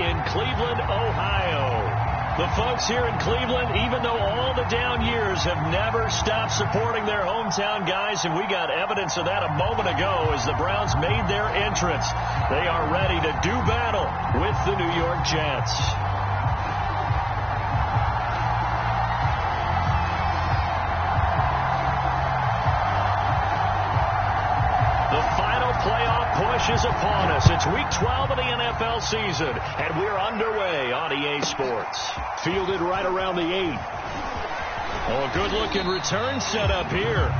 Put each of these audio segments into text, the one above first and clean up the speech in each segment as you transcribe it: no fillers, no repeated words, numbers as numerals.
in Cleveland, Ohio. The folks here in Cleveland, even though all the down years, have never stopped supporting their hometown guys, and we got evidence of that a moment ago as the Browns made their entrance. They are ready to do battle with the New York Jets. Playoff push is upon us. It's week 12 of the NFL season, and we're underway on EA Sports. Fielded right around the 8. Oh, a good-looking return set up here.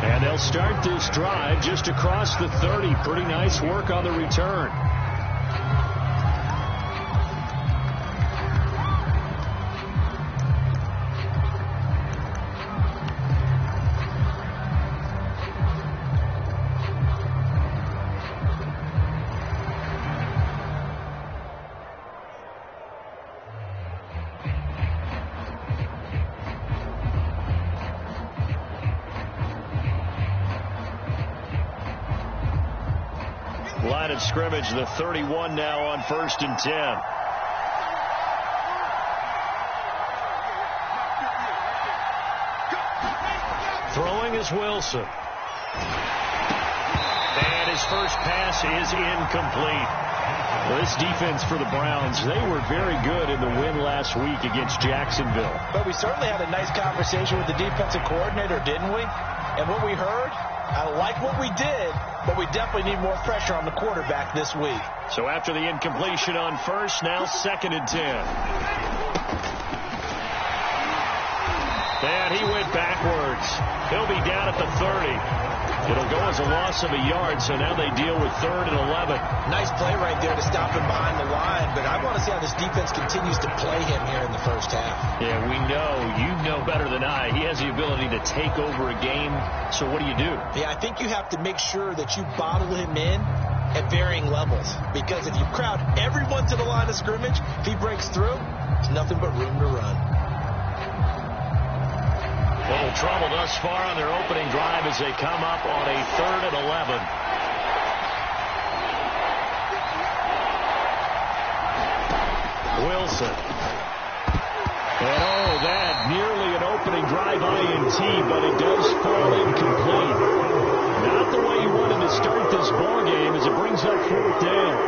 And they'll start this drive just across the 30. Pretty nice work on the return. Line of scrimmage, the 31 now on 1st and 10. Throwing is Wilson. And his first pass is incomplete. Well, this defense for the Browns, they were very good in the win last week against Jacksonville. But we certainly had a nice conversation with the defensive coordinator, didn't we? And what we heard, I like what we did, but we definitely need more pressure on the quarterback this week. So after the incompletion on first, now 2nd and 10. And he went backwards. He'll be down at the 30. It'll go as a loss of a yard, so now they deal with 3rd and 11. Nice play right there to stop him behind the line, but I want to see how this defense continues to play him here in the first half. Yeah, we know. You know better than I. He has the ability to take over a game, so what do you do? Yeah, I think you have to make sure that you bottle him in at varying levels, because if you crowd everyone to the line of scrimmage, if he breaks through, there's nothing but room to run. Little trouble thus far on their opening drive as they come up on a 3rd and 11. Wilson. And oh, that nearly an opening drive INT, but it does fall incomplete. Not the way you wanted to start this ball game as it brings up 4th down.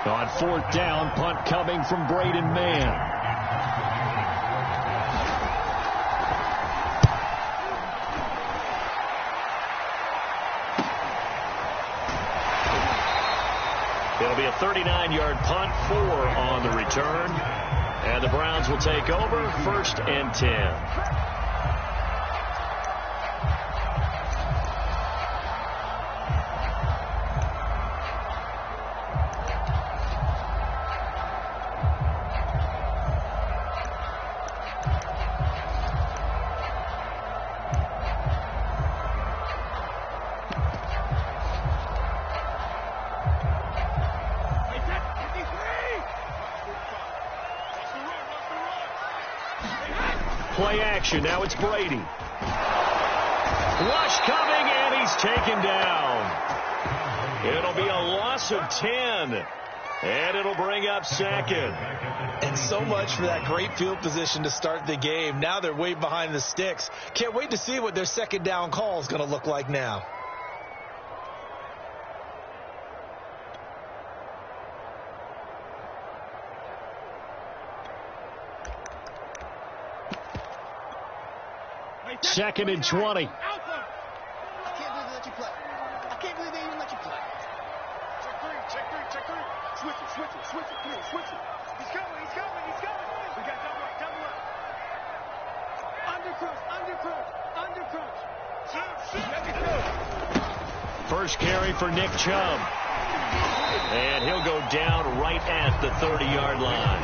On 4th down, punt coming from Braden Mann. It'll be a 39-yard punt, 4 on the return. And the Browns will take over 1st and 10. Play action. Now it's Brady. Rush coming, and he's taken down. It'll be a loss of 10. And it'll bring up 2nd. And so much for that great field position to start the game. Now they're way behind the sticks. Can't wait to see what their 2nd down call is going to look like now. Second and 20. I can't believe they let you play. I can't believe they even let you play. Check three. Switch it. Come here, switch it. He's coming. We got double up. Undercrunch. First carry for Nick Chubb. And he'll go down right at the 30-yard line.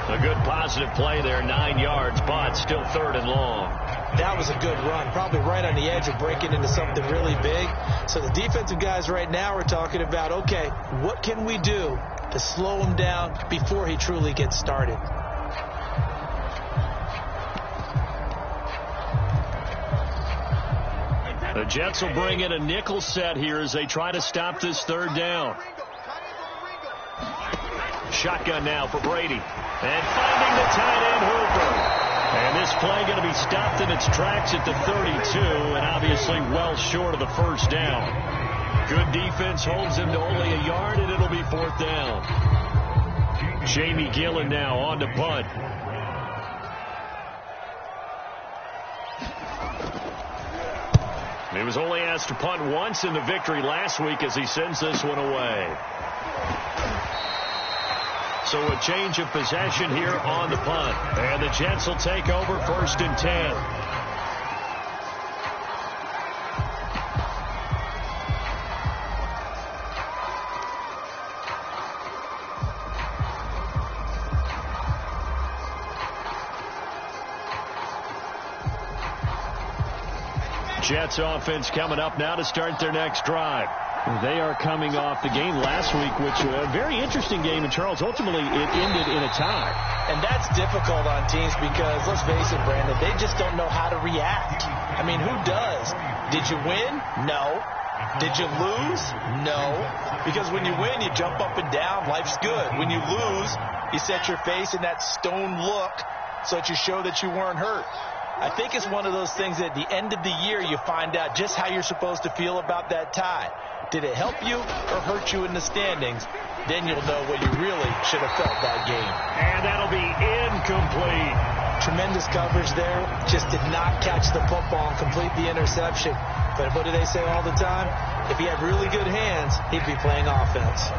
A good positive play there, 9 yards, but still 3rd and long. That was a good run, probably right on the edge of breaking into something really big. So the defensive guys right now are talking about, okay, what can we do to slow him down before he truly gets started? The Jets will bring in a nickel set here as they try to stop this 3rd down. Shotgun now for Brady. And finding the tight end Hooper. And this play going to be stopped in its tracks at the 32, and obviously well short of the first down. Good defense holds him to only a yard, and it'll be 4th down. Jamie Gillen now on to punt. He was only asked to punt once in the victory last week as he sends this one away. So a change of possession here on the punt. And the Jets will take over 1st and 10. Jets offense coming up now to start their next drive. They are coming off the game last week, which was a very interesting game. And, Charles, ultimately it ended in a tie. And that's difficult on teams because, let's face it, Brandon, they just don't know how to react. I mean, who does? Did you win? No. Did you lose? No. Because when you win, you jump up and down. Life's good. When you lose, you set your face in that stone look so that you show that you weren't hurt. I think it's one of those things that at the end of the year you find out just how you're supposed to feel about that tie. Did it help you or hurt you in the standings? Then you'll know what you really should have felt that game. And that'll be incomplete. Tremendous coverage there. Just did not catch the football and complete the interception. But what do they say all the time? If he had really good hands, he'd be playing offense.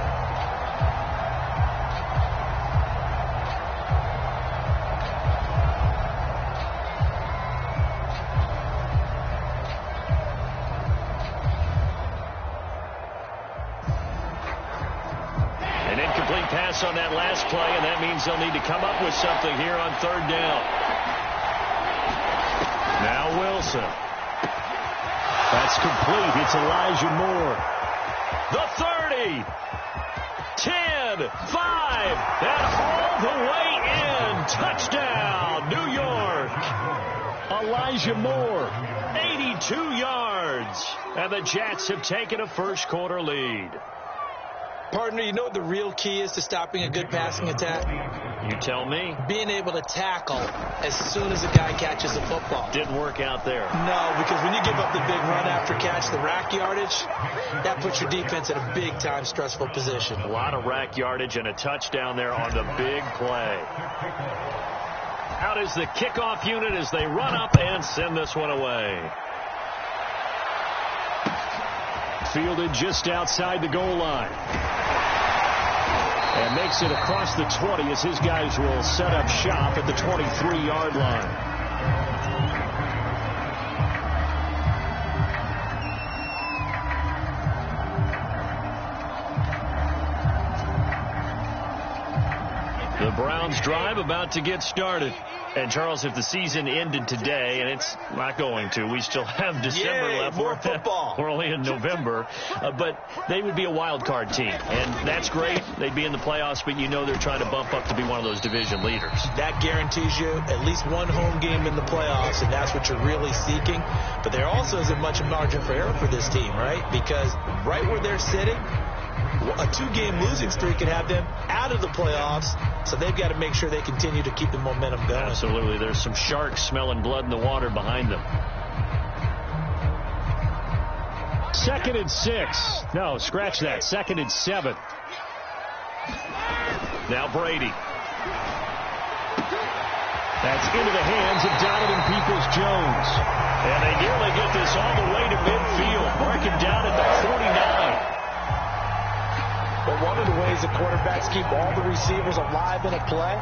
Pass on that last play, and that means they'll need to come up with something here on 3rd down. Now Wilson. That's complete. It's Elijah Moore. The 30. 10. 5. And all the way in. Touchdown, New York. Elijah Moore. 82 yards. And the Jets have taken a first quarter lead. Partner, you know what the real key is to stopping a good passing attack? You tell me. Being able to tackle as soon as a guy catches the football. Didn't work out there. No, because when you give up the big run after catch, the rack yardage, that puts your defense in a big-time stressful position. A lot of rack yardage and a touchdown there on the big play. Out is the kickoff unit as they run up and send this one away. Fielded just outside the goal line. And makes it across the 20 as his guys will set up shop at the 23-yard line. The Browns drive about to get started. And, Charles, if the season ended today, and it's not going to, we still have December left. More football. We're only in November. But they would be a wild card team. And that's great. They'd be in the playoffs, but you know they're trying to bump up to be one of those division leaders. That guarantees you at least one home game in the playoffs, and that's what you're really seeking. But there also isn't much margin for error for this team, right? Because right where they're sitting, a 2-game losing streak could have them out of the playoffs, so they've got to make sure they continue to keep the momentum going. Absolutely. There's some sharks smelling blood in the water behind them. 2nd and 6. No, scratch that. 2nd and 7. Now Brady. That's into the hands of Donovan Peoples-Jones. And they nearly get this all the way to midfield. Mark him down at the 49. But one of the ways the quarterbacks keep all the receivers alive in a play,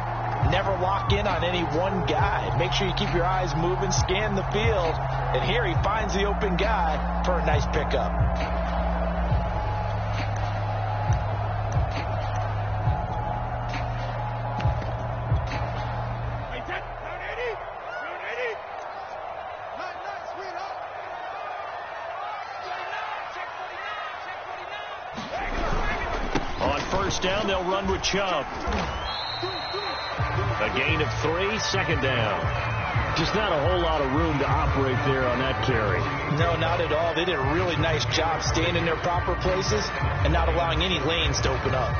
never lock in on any one guy. Make sure you keep your eyes moving, scan the field, and here he finds the open guy for a nice pickup. Down, they'll run with Chubb. A gain of 3, 2nd down. Just not a whole lot of room to operate there on that carry. No, not at all. They did a really nice job staying in their proper places and not allowing any lanes to open up.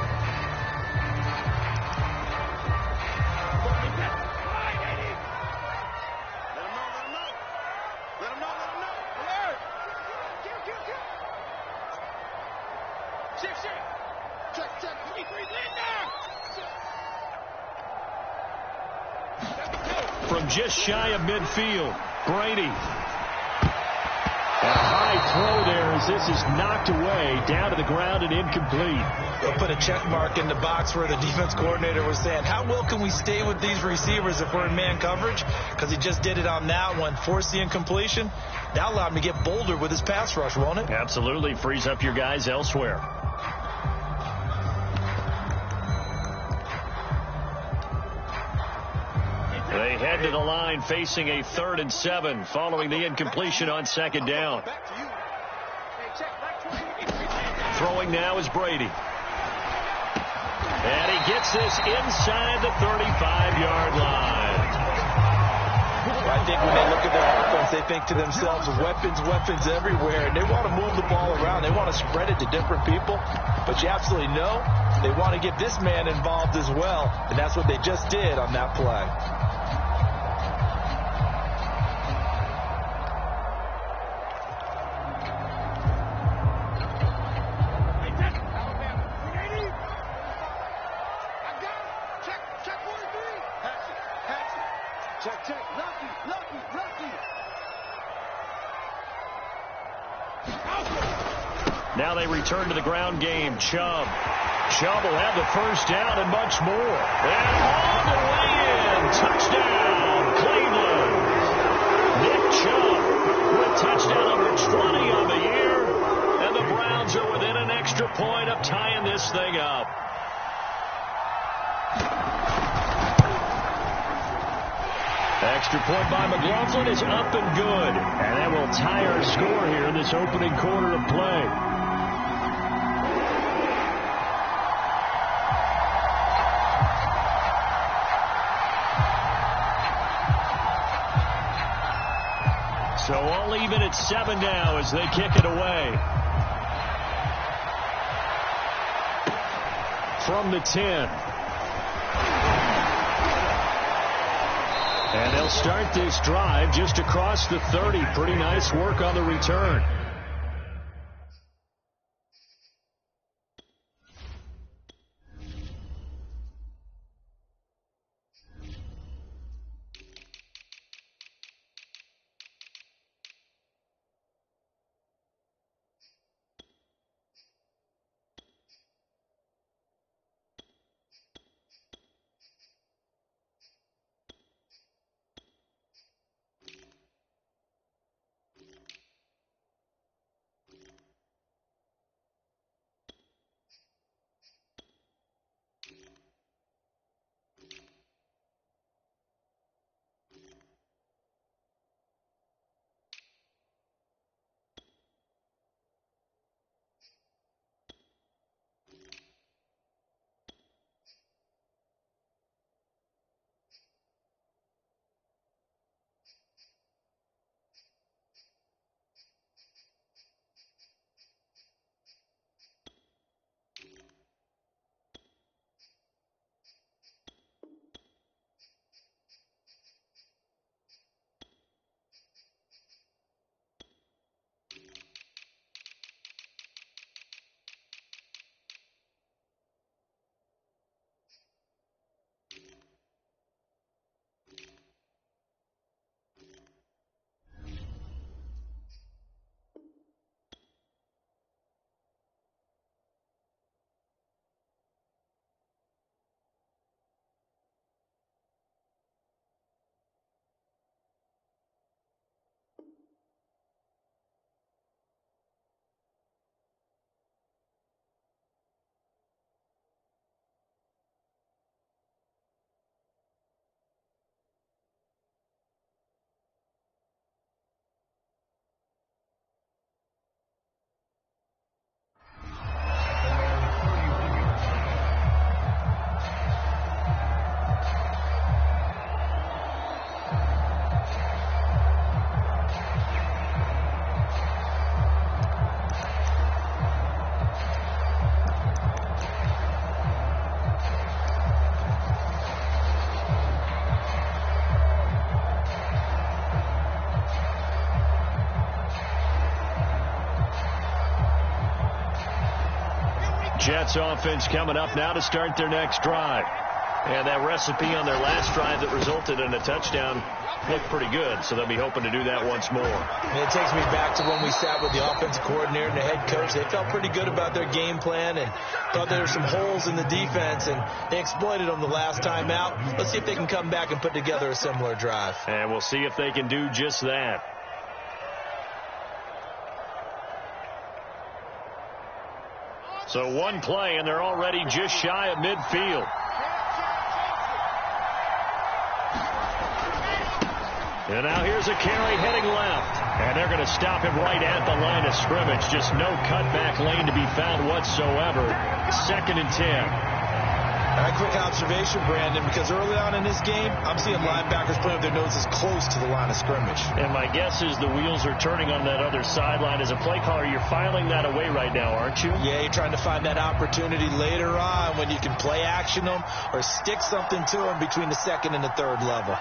from just shy of midfield. Brady. A high throw there as this is knocked away, down to the ground and incomplete. They'll put a check mark in the box where the defense coordinator was saying, how well can we stay with these receivers if we're in man coverage? Because he just did it on that one, forced the incompletion. That allowed him to get bolder with his pass rush, won't it? Absolutely. Frees up your guys elsewhere. They head to the line facing a 3rd and 7 following the incompletion on 2nd down. Throwing now is Brady. And he gets this inside the 35-yard line. I think when they look at their offense, they think to themselves, weapons everywhere, and they want to move the ball around. They want to spread it to different people, but you absolutely know they want to get this man involved as well, and that's what they just did on that play. Now they return to the ground game. Chubb. Chubb will have the first down and much more. And all the way in. Touchdown, Cleveland. Nick Chubb with touchdown number 20 on the year. And the Browns are within an extra point of tying this thing up. Extra point by McLaughlin is up and good. And that will tie our score here in this opening quarter of play. So all even at 7 now as they kick it away. From the 10. And they'll start this drive just across the 30. Pretty nice work on the return. Jets offense coming up now to start their next drive. And that recipe on their last drive that resulted in a touchdown looked pretty good, so they'll be hoping to do that once more. And it takes me back to when we sat with the offensive coordinator and the head coach. They felt pretty good about their game plan and thought there were some holes in the defense, and they exploited them the last time out. Let's see if they can come back and put together a similar drive. And we'll see if they can do just that. So one play, and they're already just shy of midfield. And now here's a carry heading left. And they're going to stop him right at the line of scrimmage. Just no cutback lane to be found whatsoever. 2nd and 10. A quick observation, Brandon, because early on in this game, I'm seeing linebackers playing with their noses close to the line of scrimmage. And my guess is the wheels are turning on that other sideline. As a play caller, you're filing that away right now, aren't you? Yeah, you're trying to find that opportunity later on when you can play action them or stick something to them between the 2nd and the 3rd level.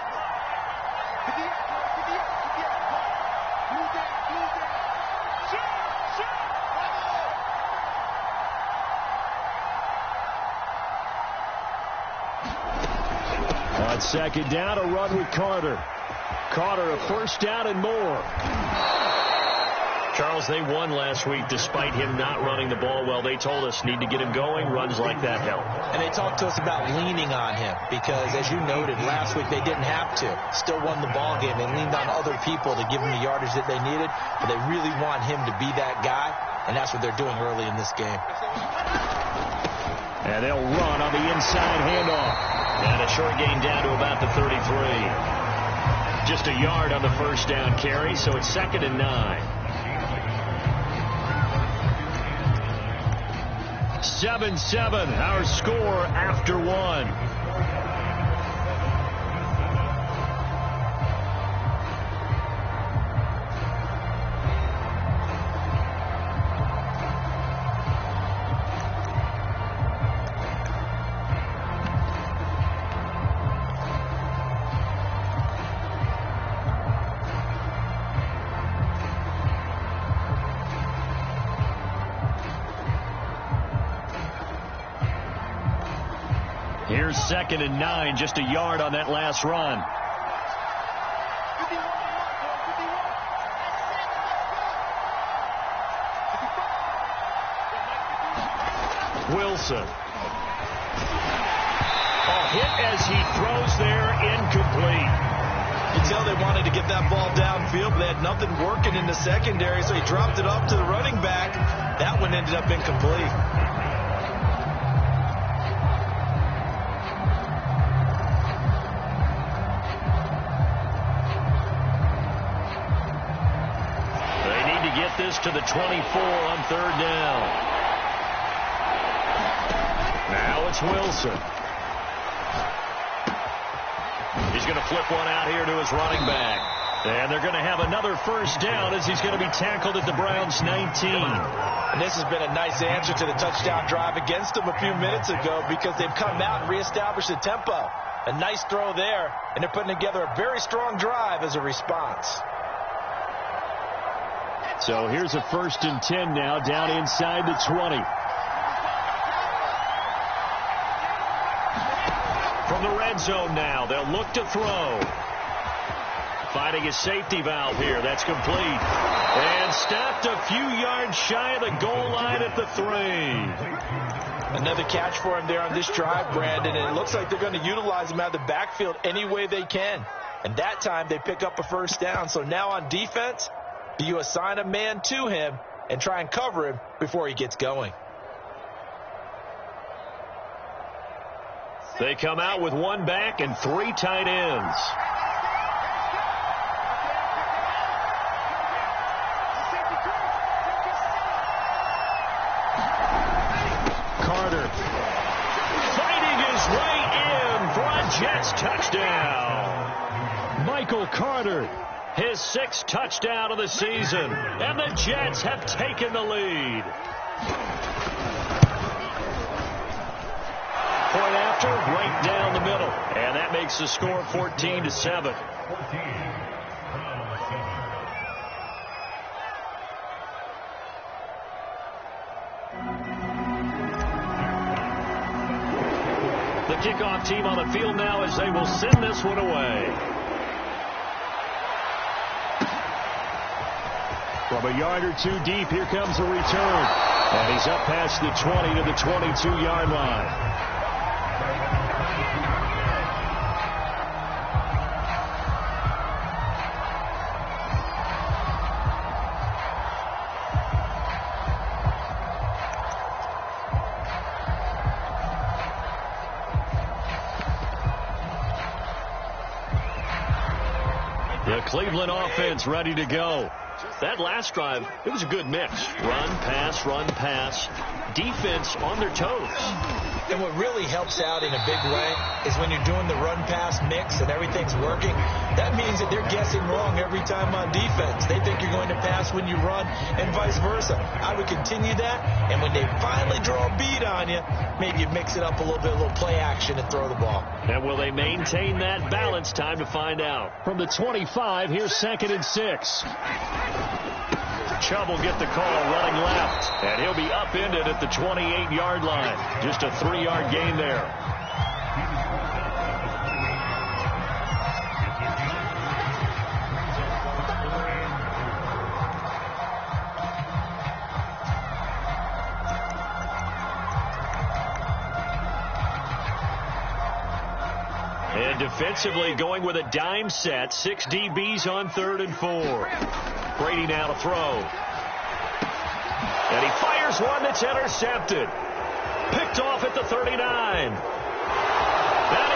On 2nd down, a run with Carter. Carter, a 1st down and more. Charles, they won last week despite him not running the ball well. They told us need to get him going. Runs like that help. And they talked to us about leaning on him because, as you noted, last week they didn't have to. Still won the ball game. They leaned on other people to give him the yardage that they needed, but they really want him to be that guy, and that's what they're doing early in this game. And they'll run on the inside handoff. And a short gain down to about the 33. Just a yard on the 1st down carry, so it's 2nd and 9. 7-7, our score after 1. Here's 2nd and 9, just a yard on that last run. Wilson. A hit as he throws there, incomplete. You can tell they wanted to get that ball downfield, but they had nothing working in the secondary, so he dropped it off to the running back. That one ended up incomplete. This to the 24 on 3rd down. Now it's Wilson. He's going to flip one out here to his running back. And they're going to have another 1st down as he's going to be tackled at the Browns' 19. And this has been a nice answer to the touchdown drive against them a few minutes ago because they've come out and reestablished the tempo. A nice throw there, and they're putting together a very strong drive as a response. So here's a 1st and 10 now, down inside the 20. From the red zone now, they'll look to throw. Finding a safety valve here. That's complete. And stopped a few yards shy of the goal line at the 3. Another catch for him there on this drive, Brandon, and it looks like they're going to utilize him out of the backfield any way they can. And that time they pick up a 1st down. So now on defense, you assign a man to him and try and cover him before he gets going. They come out with 1 back and 3 tight ends. Carter fighting his way in for a Jets touchdown. Michael Carter, his 6th touchdown of the season, and the Jets have taken the lead. Point after, right down the middle, and that makes the score 14-7. The kickoff team on the field now as they will send this one away. From a yard or two deep, here comes the return. And he's up past the 20 to the 22-yard line. The Cleveland offense ready to go. That last drive, it was a good mix. Run, pass, defense on their toes. And what really helps out in a big way is when you're doing the run-pass mix and everything's working, that means that they're guessing wrong every time on defense. They think you're going to pass when you run and vice versa. I would continue that, and when they finally draw a beat on you, maybe you mix it up a little bit, a little play action and throw the ball. And will they maintain that balance? Time to find out. From the 25, here's 2nd and 6. Chubb will get the call running left, and he'll be upended at the 28-yard line. Just a 3-yard gain there. And defensively going with a dime set. 6 DBs on 3rd and 4. Brady now to throw. And he fires one that's intercepted. Picked off at the 39. And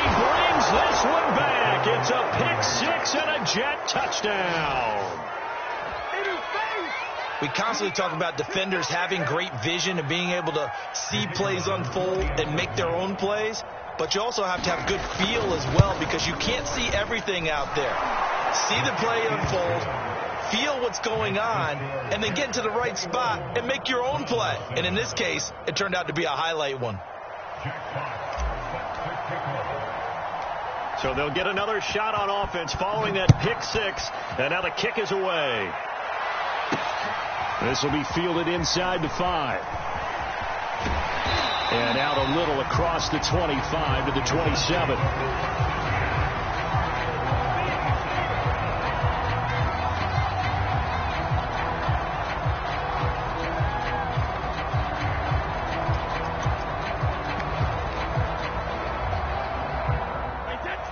he brings this one back. It's a pick 6 and a Jet touchdown. We constantly talk about defenders having great vision and being able to see plays unfold and make their own plays. But you also have to have good feel as well, because you can't see everything out there. See the play unfold, feel what's going on, and then get into the right spot and make your own play. And in this case, it turned out to be a highlight one. So they'll get another shot on offense following that pick 6, and now the kick is away. This will be fielded inside the 5. And out a little across the 25 to the 27.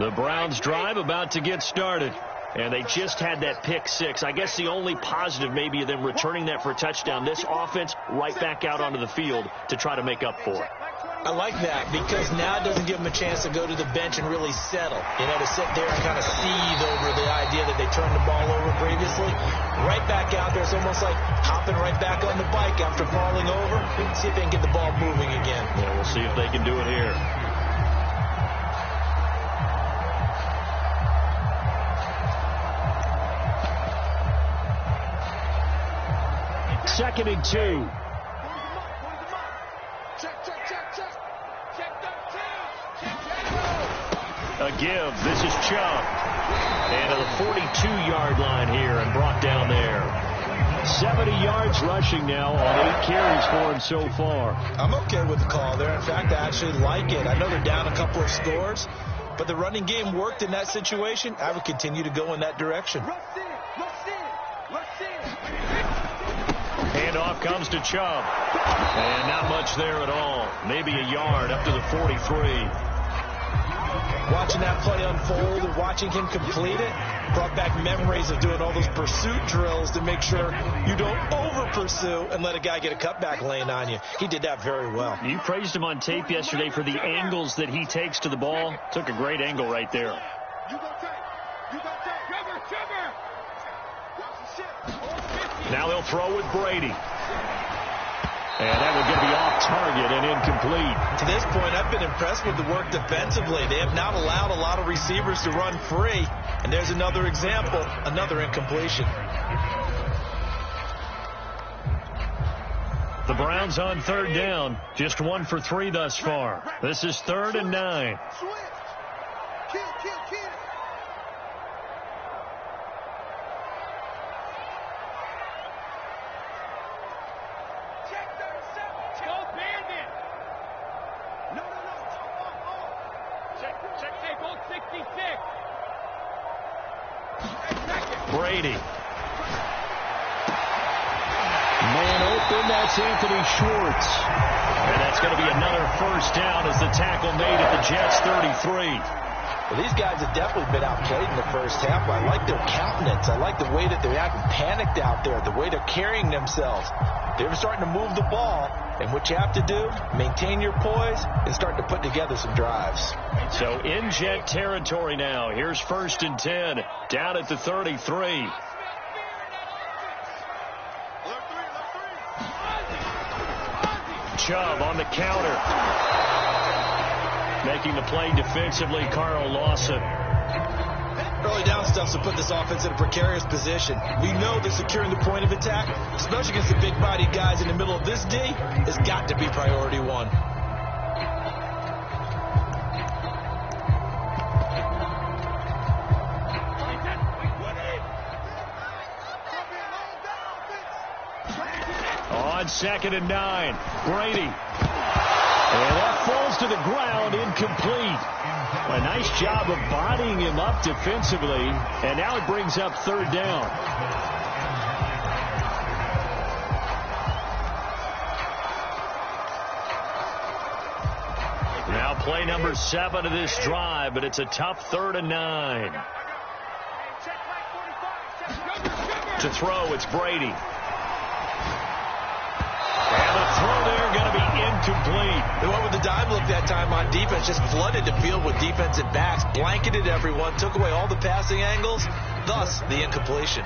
The Browns drive about to get started. And they just had that pick 6. I guess the only positive maybe of them returning that for a touchdown. This offense right back out onto the field to try to make up for it. I like that, because now it doesn't give them a chance to go to the bench and really settle. You know, to sit there and kind of seethe over the idea that they turned the ball over previously. Right back out there. It's almost like hopping right back on the bike after falling over. See if they can get the ball moving again. Yeah, we'll see if they can do it here. Second and 2. A give. This is Chubb. And to the 42-yard line here and brought down there. 70 yards rushing now on 8 carries for him so far. I'm okay with the call there. In fact, I actually like it. I know they're down a couple of scores, but the running game worked in that situation. I would continue to go in that direction. Handoff comes to Chubb. And not much there at all. Maybe a yard up to the 43. Watching that play unfold and watching him complete it brought back memories of doing all those pursuit drills to make sure you don't over-pursue and let a guy get a cutback lane on you. He did that very well. You praised him on tape yesterday for the angles that he takes to the ball. Took a great angle right there. Now they'll throw with Brady. And that will get be off target and incomplete. To this point, I've been impressed with the work defensively. They have not allowed a lot of receivers to run free. And there's another example, another incompletion. The Browns on 3rd down. Just 1 for 3 thus far. This is 3rd and 9. Check tape, hold 66. Brady. Man open, that's Anthony Schwartz. And that's going to be another first down as the tackle made at the Jets' 33. Well, these guys have definitely been outplayed in the first half. I like their countenance. I like the way that they're acting panicked out there, the way they're carrying themselves. They're starting to move the ball, and what you have to do, maintain your poise and start to put together some drives. So in Jet territory now. Here's 1st and 10, down at the 33. Chubb on the counter. Making the play defensively, Carl Lawson. Early down stuff to put this offense in a precarious position. We know that securing the point of attack, especially against the big-bodied guys in the middle of this D, has got to be priority one. On 2nd and 9, Brady. And that falls to the ground, incomplete. A nice job of bodying him up defensively, and now it brings up 3rd down. Now play number 7 of this drive, but it's a tough 3rd and 9. To throw, it's Brady. And the throw there going to be incomplete. They went with the dime look that time on defense, just flooded the field with defensive backs, blanketed everyone, took away all the passing angles, thus the incompletion.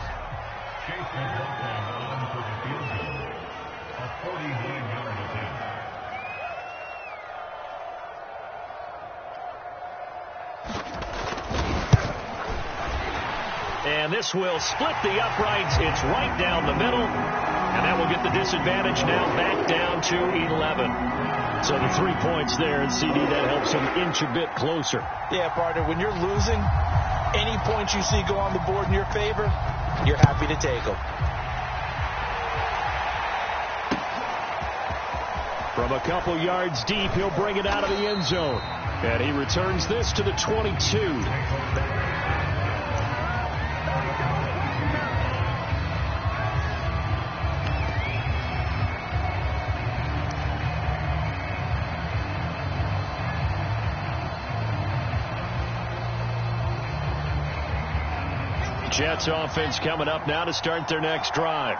And this will split the uprights. It's right down the middle. And that will get the disadvantage now back down to 11. So the 3 points there, and CD, that helps them inch a bit closer. Yeah, partner, when you're losing, any points you see go on the board in your favor, you're happy to take them. From a couple yards deep, he'll bring it out of the end zone. And he returns this to the 22. Jets offense coming up now to start their next drive.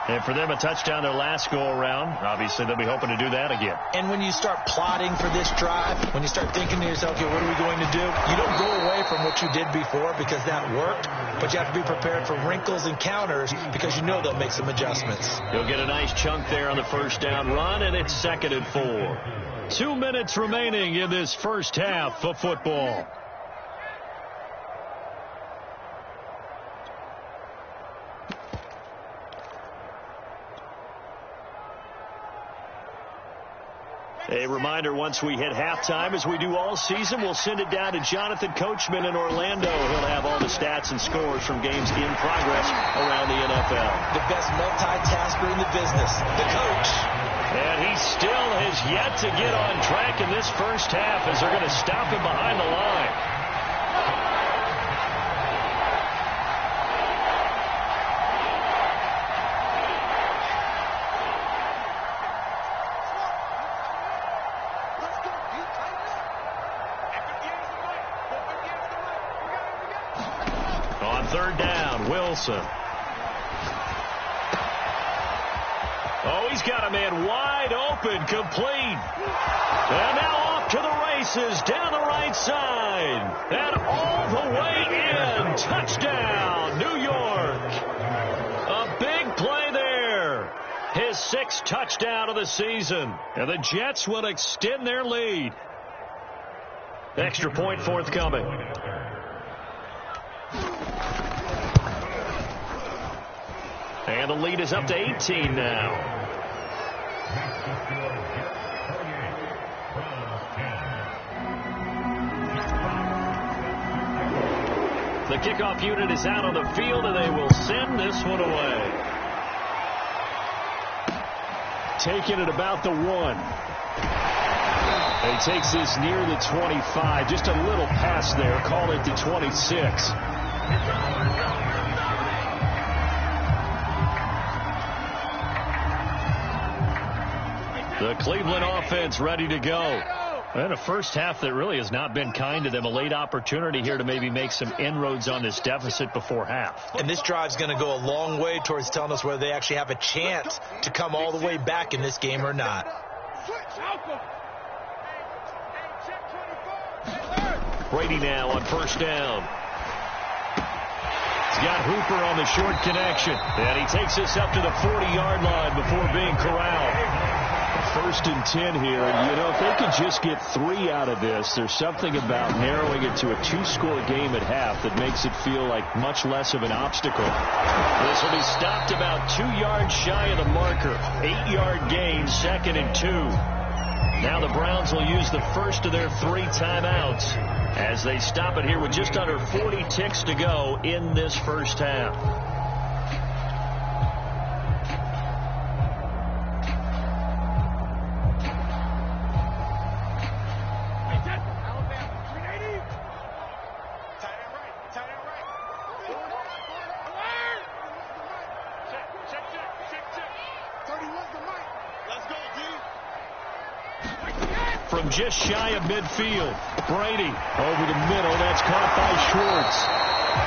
And for them, a touchdown their last go-around. Obviously, they'll be hoping to do that again. And when you start plotting for this drive, when you start thinking to yourself, okay, what are we going to do? You don't go away from what you did before because that worked, but you have to be prepared for wrinkles and counters because you know they'll make some adjustments. You'll get a nice chunk there on the first down run, and it's 2nd and 4. 2 minutes remaining in this first half of football. A reminder, once we hit halftime, as we do all season, we'll send it down to Jonathan Coachman in Orlando. He'll have all the stats and scores from games in progress around the NFL. The best multitasker in the business, the coach. And he still has yet to get on track in this first half as they're going to stop him behind the line. On 3rd down, Wilson. Oh, he's got a man wide open, complete. And now off to the races, down the right side. And all the way in. Touchdown, New York. A big play there. His 6th touchdown of the season. And the Jets will extend their lead. Extra point forthcoming. And the lead is up to 18 now. The kickoff unit is out on the field, and they will send this one away. Taken at about the 1. He takes this near the 25. Just a little pass there. Call it the 26. The Cleveland offense ready to go. And a first half that really has not been kind to them. A late opportunity here to maybe make some inroads on this deficit before half. And this drive's going to go a long way towards telling us whether they actually have a chance to come all the way back in this game or not. Brady now on first down. He's got Hooper on the short connection. And he takes this up to the 40-yard line before being corralled. First and 10 here. You know, if they could just get 3 out of this, there's something about narrowing it to a 2-score game at half that makes it feel like much less of an obstacle. This will be stopped about 2 yards shy of the marker. 8-yard gain, 2nd and 2. Now the Browns will use the first of their 3 timeouts as they stop it here with just under 40 ticks to go in this first half. From just shy of midfield, Brady over the middle. That's caught by Schwartz.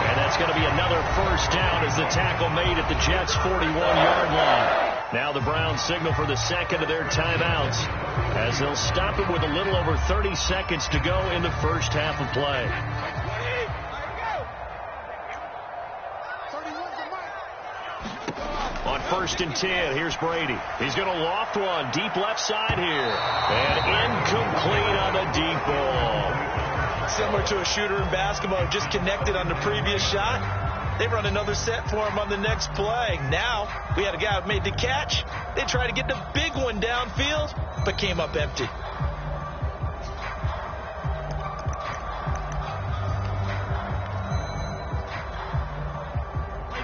And that's going to be another first down as the tackle made at the Jets' 41-yard line. Now the Browns signal for the second of their timeouts as they'll stop it with a little over 30 seconds to go in the first half of play. On first and 10, here's Brady. He's going to loft one deep left side here. And incomplete on the deep ball. Similar to a shooter in basketball, just connected on the previous shot. They run another set for him on the next play. Now, we had a guy who made the catch. They tried to get the big one downfield, but came up empty.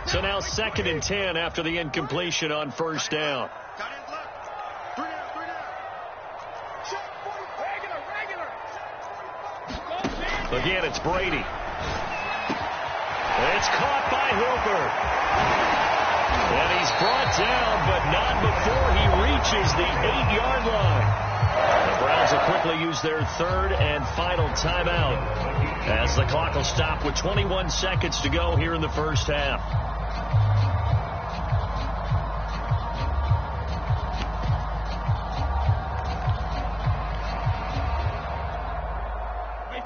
So now 2nd and 10 after the incompletion on first down. Again, it's Brady. It's caught by Hooper. And he's brought down, but not before he reaches the 8-yard line. The Browns will quickly use their 3rd and final timeout as the clock will stop with 21 seconds to go here in the first half.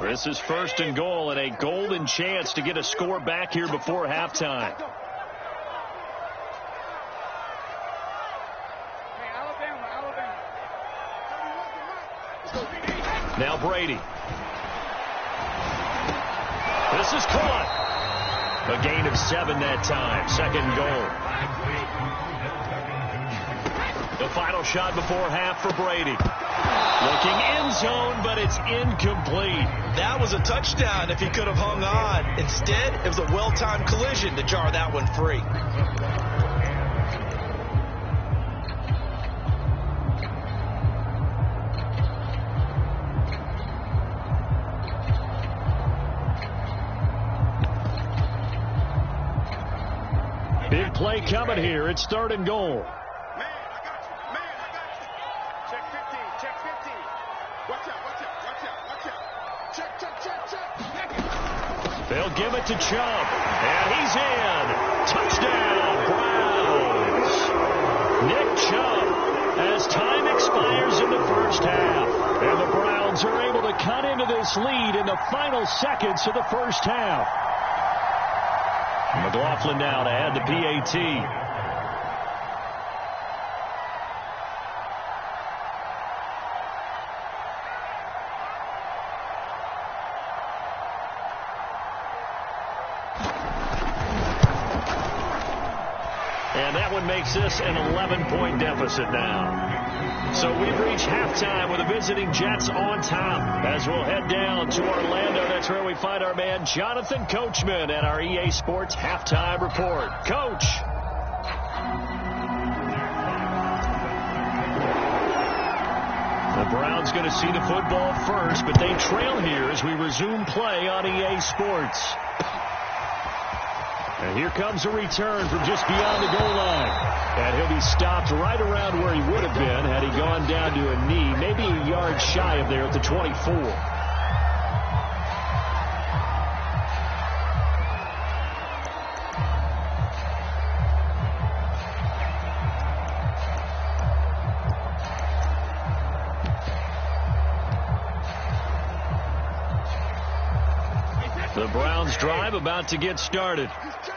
This is 1st and goal and a golden chance to get a score back here before halftime. Now Brady. This is caught. A gain of 7 that time. 2nd goal. The final shot before half for Brady. Looking end zone, but it's incomplete. That was a touchdown if he could have hung on. Instead, it was a well-timed collision to jar that one free. Big play coming here. It's 3rd and goal. They'll give it to Chubb, and he's in. Touchdown, Browns. Nick Chubb, as time expires in the first half. And the Browns are able to cut into this lead in the final seconds of the first half. McLaughlin now to add the PAT. And that one makes this an 11-point deficit now. So we've reached halftime with the visiting Jets on top. As we'll head down to Orlando, that's where we find our man Jonathan Coachman at our EA Sports Halftime Report. Coach. The Browns going to see the football first, but they trail here as we resume play on EA Sports. And here comes a return from just beyond the goal line. And he'll be stopped right around where he would have been had he gone down to a knee, maybe a yard shy of there at the 24. The Browns drive about to get started.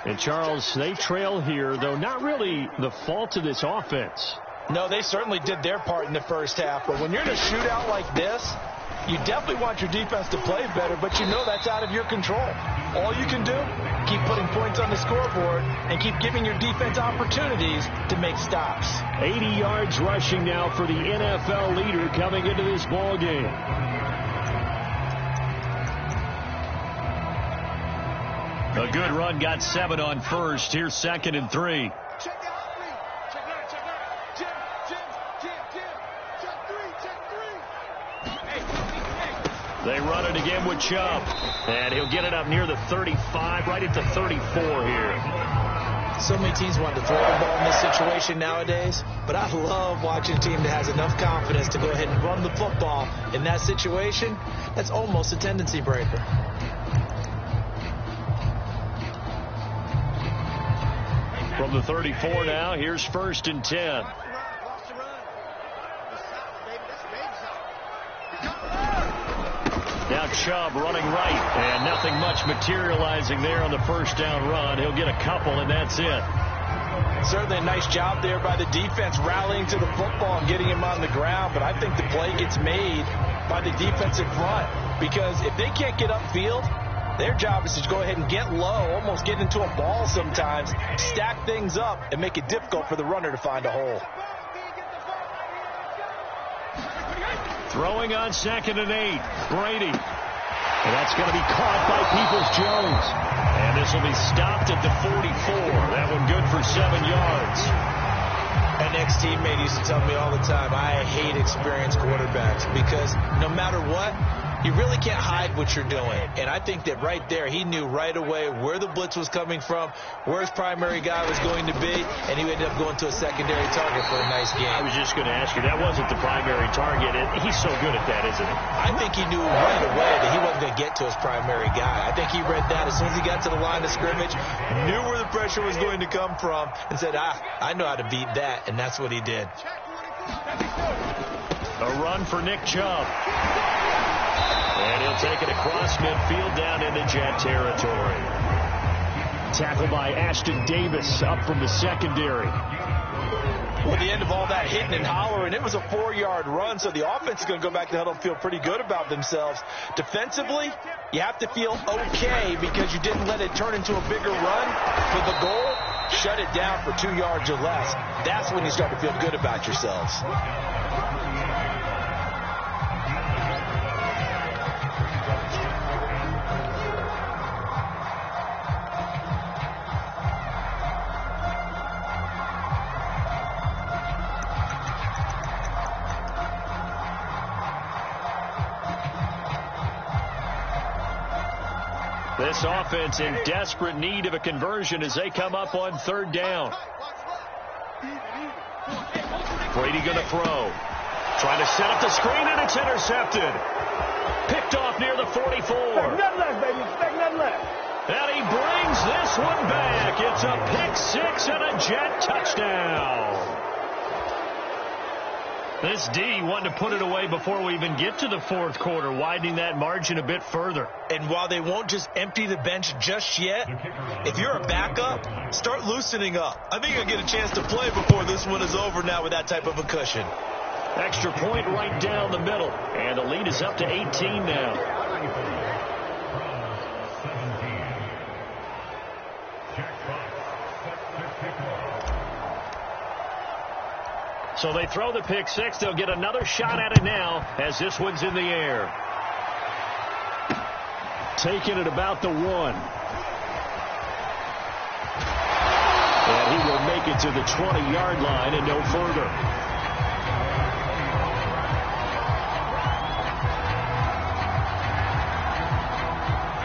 And Charles, they trail here, though not really the fault of this offense. No, they certainly did their part in the first half. But when you're in a shootout like this, you definitely want your defense to play better, but you know that's out of your control. All you can do, keep putting points on the scoreboard and keep giving your defense opportunities to make stops. 80 yards rushing now for the NFL leader coming into this ball game. A good run, got 7 on first. Here's 2nd and 3. Check the hot read. Check right. Check 3. They run it again with Chubb. And he'll get it up near the 35, right at the 34 here. So many teams want to throw the ball in this situation nowadays, but I love watching a team that has enough confidence to go ahead and run the football in that situation. That's almost a tendency breaker. From the 34 now, here's 1st and 10. Now Chubb running right, and nothing much materializing there on the first down run. He'll get a couple, and that's it. Certainly a nice job there by the defense rallying to the football and getting him on the ground, but I think the play gets made by the defensive front because if they can't get upfield, their job is to go ahead and get low, almost get into a ball sometimes, stack things up, and make it difficult for the runner to find a hole. Throwing on 2nd and 8. Brady. And that's going to be caught by Peoples-Jones. And this will be stopped at the 44. That one good for 7 yards. An ex-teammate used to tell me all the time, I hate experienced quarterbacks because no matter what, you really can't hide what you're doing. And I think that right there, he knew right away where the blitz was coming from, where his primary guy was going to be, and he ended up going to a secondary target for a nice game. I was just going to ask you, that wasn't the primary target. He's so good at that, isn't he? I think he knew right away that he wasn't going to get to his primary guy. I think he read that as soon as he got to the line of scrimmage, knew where the pressure was going to come from, and said, I know how to beat that, and that's what he did. A run for Nick Chubb. And he'll take it across midfield down into Jet territory. Tackled by Ashton Davis up from the secondary. Well, the end of all that hitting and hollering, it was a 4-yard run, so the offense is going to go back to the huddle and feel pretty good about themselves. Defensively, you have to feel okay because you didn't let it turn into a bigger run for the goal. Shut it down for 2 yards or less. That's when you start to feel good about yourselves. This offense in desperate need of a conversion as they come up on 3rd down. Brady going to throw. Trying to set up the screen, and it's intercepted. Picked off near the 44. Expect nothing less, baby. Expect nothing less. And he brings this one back. It's a pick 6 and a Jet touchdown. This D wanted to put it away before we even get to the 4th quarter, widening that margin a bit further. And while they won't just empty the bench just yet, if you're a backup, start loosening up. I think you'll get a chance to play before this one is over now with that type of a cushion. Extra point right down the middle. And the lead is up to 18 now. So they throw the pick 6. They'll get another shot at it now as this one's in the air. Taking it about the 1. And he will make it to the 20-yard line and no further.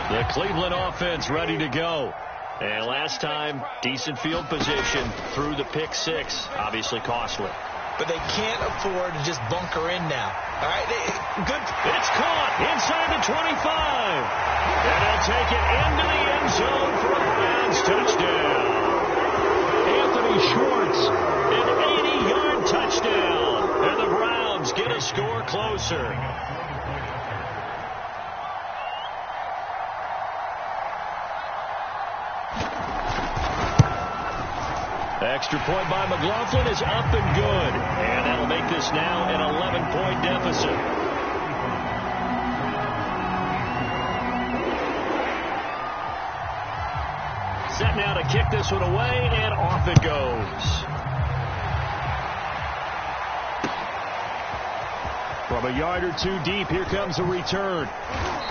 The Cleveland offense ready to go. And last time, decent field position through the pick six. Obviously costly. But they can't afford to just bunker in now. All right, good. It's caught inside the 25. And they'll take it into the end zone for a Browns touchdown. Anthony Schwartz, an 80-yard touchdown. And the Browns get a score closer. Extra point by McLaughlin is up and good. And that'll make this now an 11-point deficit. Set now to kick this one away, and off it goes. From a yard or two deep, here comes a return.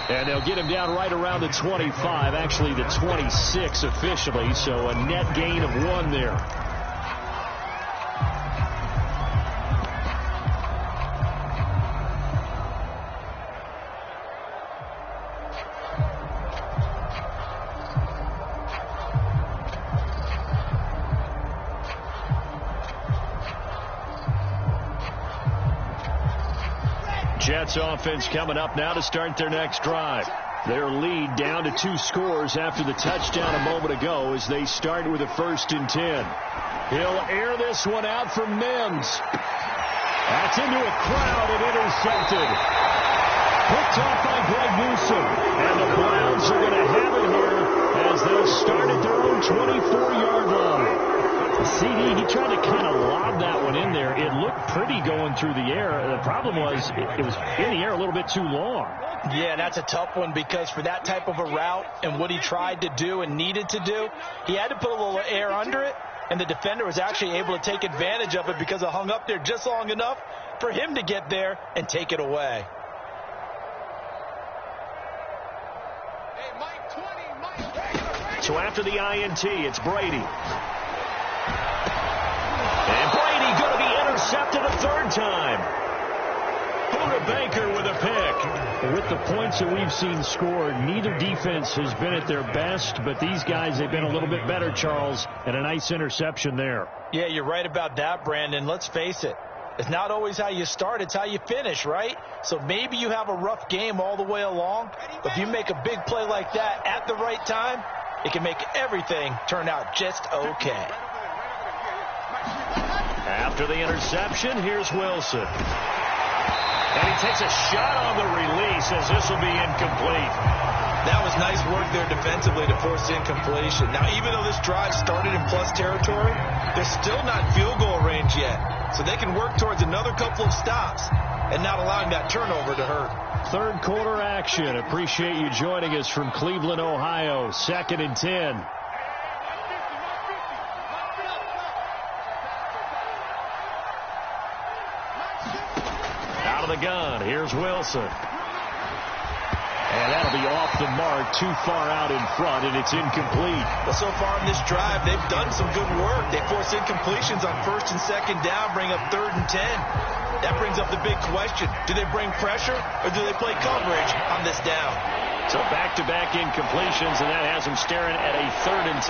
And they'll get him down right around the 25, actually the 26 officially, so a net gain of 1 there. Jets offense coming up now to start their next drive. Their lead down to 2 scores after the touchdown a moment ago as they start with a 1st and 10. He'll air this one out for Mims. That's into a crowd and intercepted. Picked off by Greg Newsome. And the Browns are going to have it here as they'll start at their own 24-yard line. CD, he tried to kind of lob that one in there. It looked pretty going through the air. The problem was it was in the air a little bit too long. Yeah, that's a tough one because for that type of a route and what he tried to do and needed to do, he had to put a little air under it, and the defender was actually able to take advantage of it because it hung up there just long enough for him to get there and take it away. So after the INT, it's Brady. And Brady going to be intercepted a 3rd time. Buda Baker with a pick. With the points that we've seen scored, neither defense has been at their best, but these guys, they've been a little bit better, Charles, and a nice interception there. Yeah, you're right about that, Brandon. Let's face it. It's not always how you start, it's how you finish, right? So maybe you have a rough game all the way along, but if you make a big play like that at the right time, it can make everything turn out just okay. After the interception, here's Wilson. And he takes a shot on the release as this will be incomplete. That was nice work there defensively to force incompletion. Now, even though this drive started in plus territory, they're still not field goal range yet. So they can work towards another couple of stops and not allowing that turnover to hurt. 3rd quarter action. Appreciate you joining us from Cleveland, Ohio. 2nd and 10. Out of the gun, here's Wilson. And that'll be off the mark, too far out in front, and it's incomplete. Well, so far in this drive, they've done some good work. They force incompletions on 1st and 2nd down, bring up 3rd and 10. That brings up the big question. Do they bring pressure or do they play coverage on this down? So back-to-back incompletions, and that has them staring at a 3rd and 10.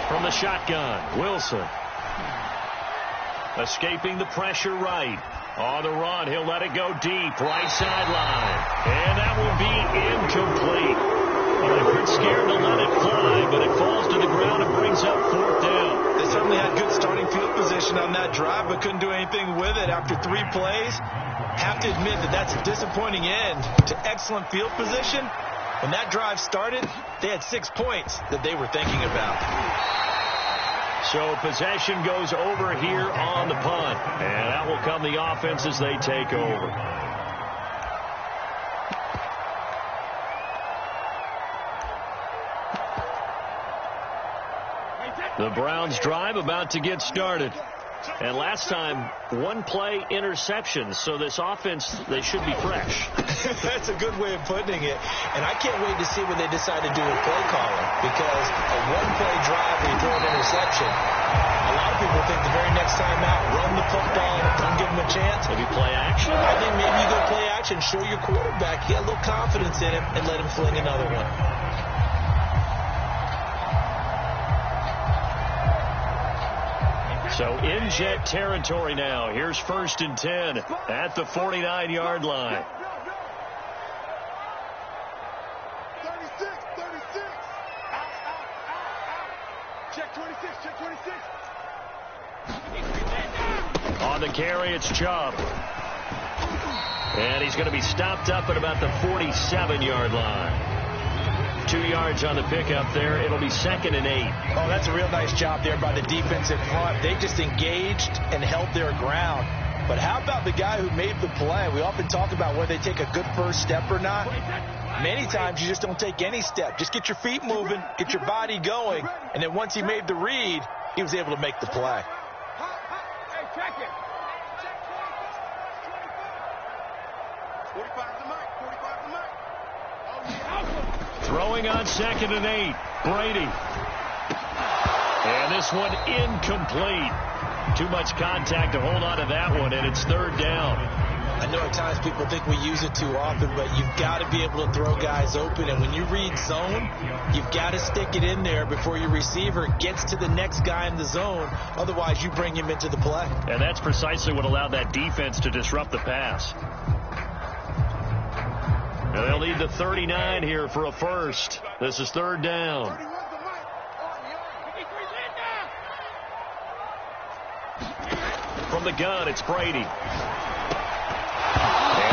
From the shotgun, Wilson. Escaping the pressure right. On the run, he'll let it go deep, right sideline. And that will be incomplete. Well, they weren't scared to let it fly, but it falls to the ground and brings up 4th down. They certainly had good starting field position on that drive, but couldn't do anything with it after 3 plays. Have to admit that that's a disappointing end to excellent field position. When that drive started, they had 6 points that they were thinking about. So possession goes over here on the punt. And out will come the offense as they take over. The Browns drive about to get started. And last time, 1-play interception. So this offense, they should be fresh. That's a good way of putting it. And I can't wait to see what they decide to do with play calling. Because a 1-play drive where you throw an interception, a lot of people think the very next time out, run the football, don't give him a chance. Maybe play action? I think maybe you go play action, show your quarterback, get a little confidence in him, and let him fling another one. So in Jet territory now. Here's 1st and 10 at the 49-yard line. 36. Out. Check 26, check 26. On the carry, it's Chubb. And he's going to be stopped up at about the 47-yard line. 2 yards on the pickup there. It'll be 2nd and 8. Oh, that's a real nice job there by the defensive front. They just engaged and held their ground. But how about the guy who made the play? We often talk about whether they take a good first step or not. Many times you just don't take any step. Just get your feet moving, get your body going, and then once he made the read, he was able to make the play. Hey, check it. 45 to Mike. 45 to Mike. Oh, yeah. Throwing on 2nd and 8. Brady. And this one incomplete. Too much contact to hold on to that one, and it's 3rd down. I know at times people think we use it too often, but you've got to be able to throw guys open. And when you read zone, you've got to stick it in there before your receiver gets to the next guy in the zone. Otherwise, you bring him into the play. And that's precisely what allowed that defense to disrupt the pass. Now they'll need the 39 here for a first. This is 3rd down. From the gun, it's Brady. And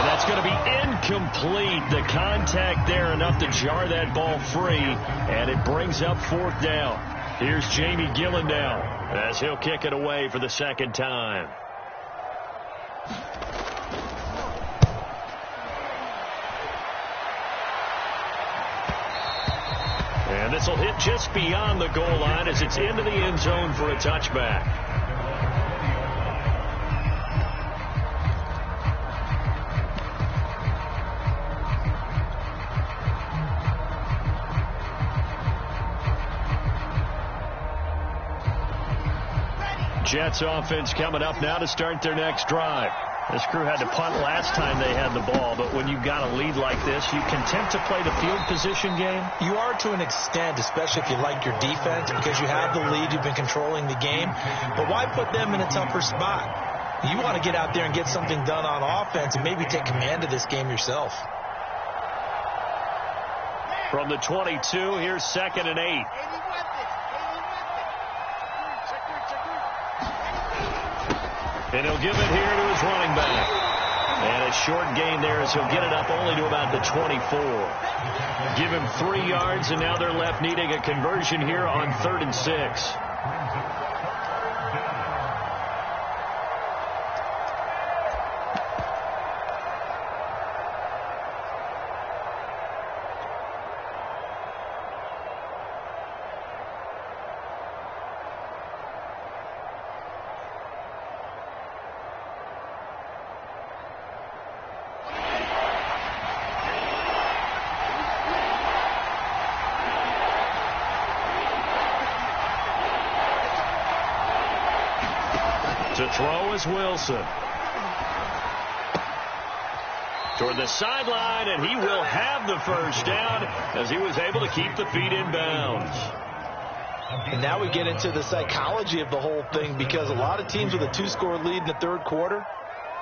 that's going to be incomplete. The contact there enough to jar that ball free. And it brings up 4th down. Here's Jamie Gillen now as he'll kick it away for the 2nd time. And this will hit just beyond the goal line as it's into the end zone for a touchback. Jets offense coming up now to start their next drive. This crew had to punt last time they had the ball, but when you've got a lead like this, you content to play the field position game? You are to an extent, especially if you like your defense, because you have the lead, you've been controlling the game. But why put them in a tougher spot? You want to get out there and get something done on offense and maybe take command of this game yourself. From the 22, here's 2nd and 8. And he'll give it here to his running back. And a short gain there as he'll get it up only to about the 24. Give him 3 yards, and now they're left needing a conversion here on 3rd and 6. To throw is Wilson. Toward the sideline, and he will have the first down as he was able to keep the feet in bounds. And now we get into the psychology of the whole thing, because a lot of teams with a 2-score lead in the 3rd quarter,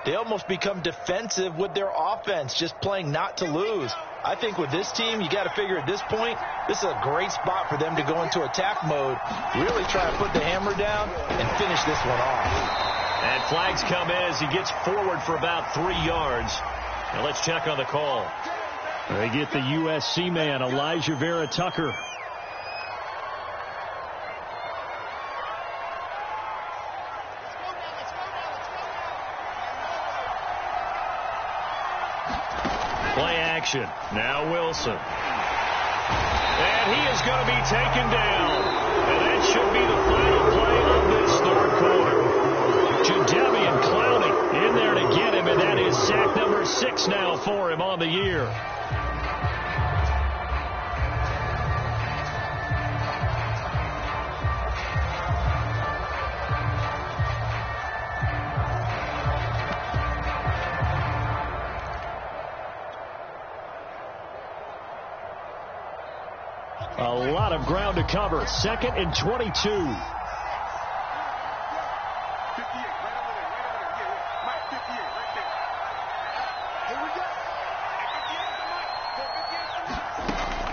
they almost become defensive with their offense, just playing not to lose. I think with this team, you got to figure at this point, this is a great spot for them to go into attack mode, really try to put the hammer down and finish this one off. And flags come in as he gets forward for about 3 yards. Now let's check on the call. They get the USC man, Elijah Vera Tucker. Play action. Now Wilson. And he is going to be taken down. And that should be the final play of this 3rd quarter. Jadeveon Clowney in there to get him, and that is sack number 6 now for him on the year. A lot of ground to cover. 2nd and 22.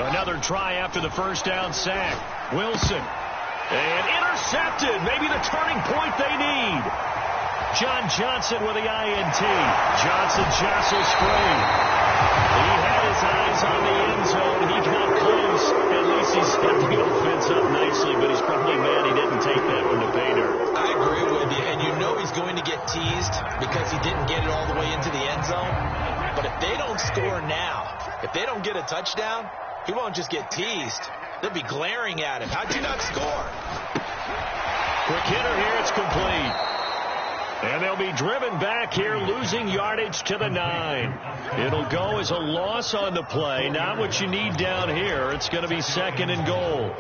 Another try after the first down sack. Wilson. And intercepted. Maybe the turning point they need. John Johnson with the INT. Johnson jostles free. He had his eyes on the end zone. He got close. At least he set the offense up nicely, but he's probably mad he didn't take that one to pay dirt. I agree with you, and you know he's going to get teased because he didn't get it all the way into the end zone. But if they don't score now, if they don't get a touchdown, he won't just get teased. They'll be glaring at him. How'd you not score? Quick hitter here. It's complete. And they'll be driven back here, losing yardage to the 9. It'll go as a loss on the play. Not what you need down here. It's going to be 2nd and goal.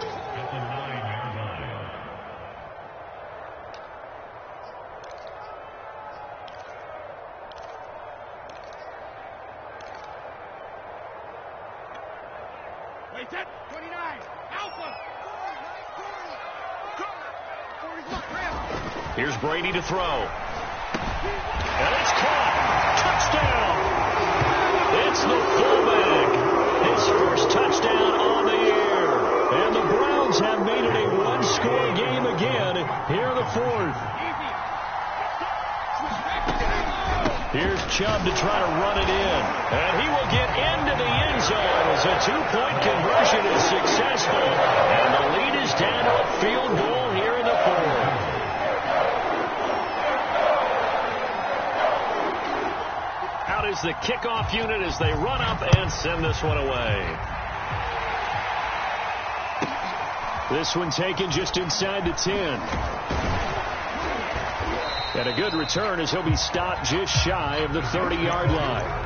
Wait, 29. Alpha. Here's Brady to throw. And it's caught. Touchdown. It's the fullback. His first touchdown on the year. And the Browns have made it a one-score game again here in the 4th. Here's Chubb to try to run it in. And he will get into the end zone as a 2-point conversion is successful. And the lead is down to a field goal here in the 4th. Out is the kickoff unit as they run up and send this one away. This one taken just inside the 10. And a good return as he'll be stopped just shy of the 30-yard line.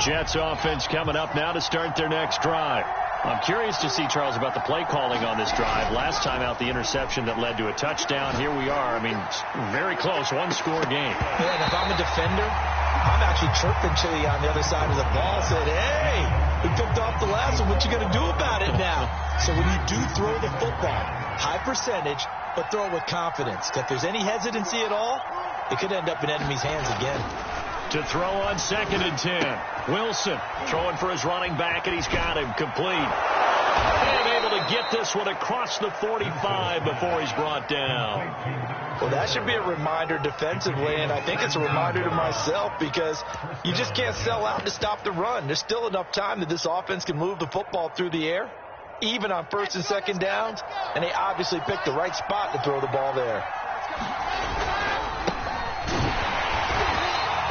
Jets offense coming up now to start their next drive. I'm curious to see, Charles, about the play calling on this drive. Last time out, the interception that led to a touchdown. Here we are. I mean, very close, one-score game. Yeah, and if I'm a defender, I'm actually chirping Chili on the other side of the ball, said, hey, we picked off the last one. What you going to do about it now? So when you do throw the football, high percentage, but throw it with confidence. If there's any hesitancy at all, it could end up in enemy's hands again. To throw on 2nd and 10. Wilson throwing for his running back, and he's got him complete. And able to get this one across the 45 before he's brought down. Well, that should be a reminder defensively, and I think it's a reminder to myself because you just can't sell out to stop the run. There's still enough time that this offense can move the football through the air, even on 1st and 2nd downs, and they obviously picked the right spot to throw the ball there.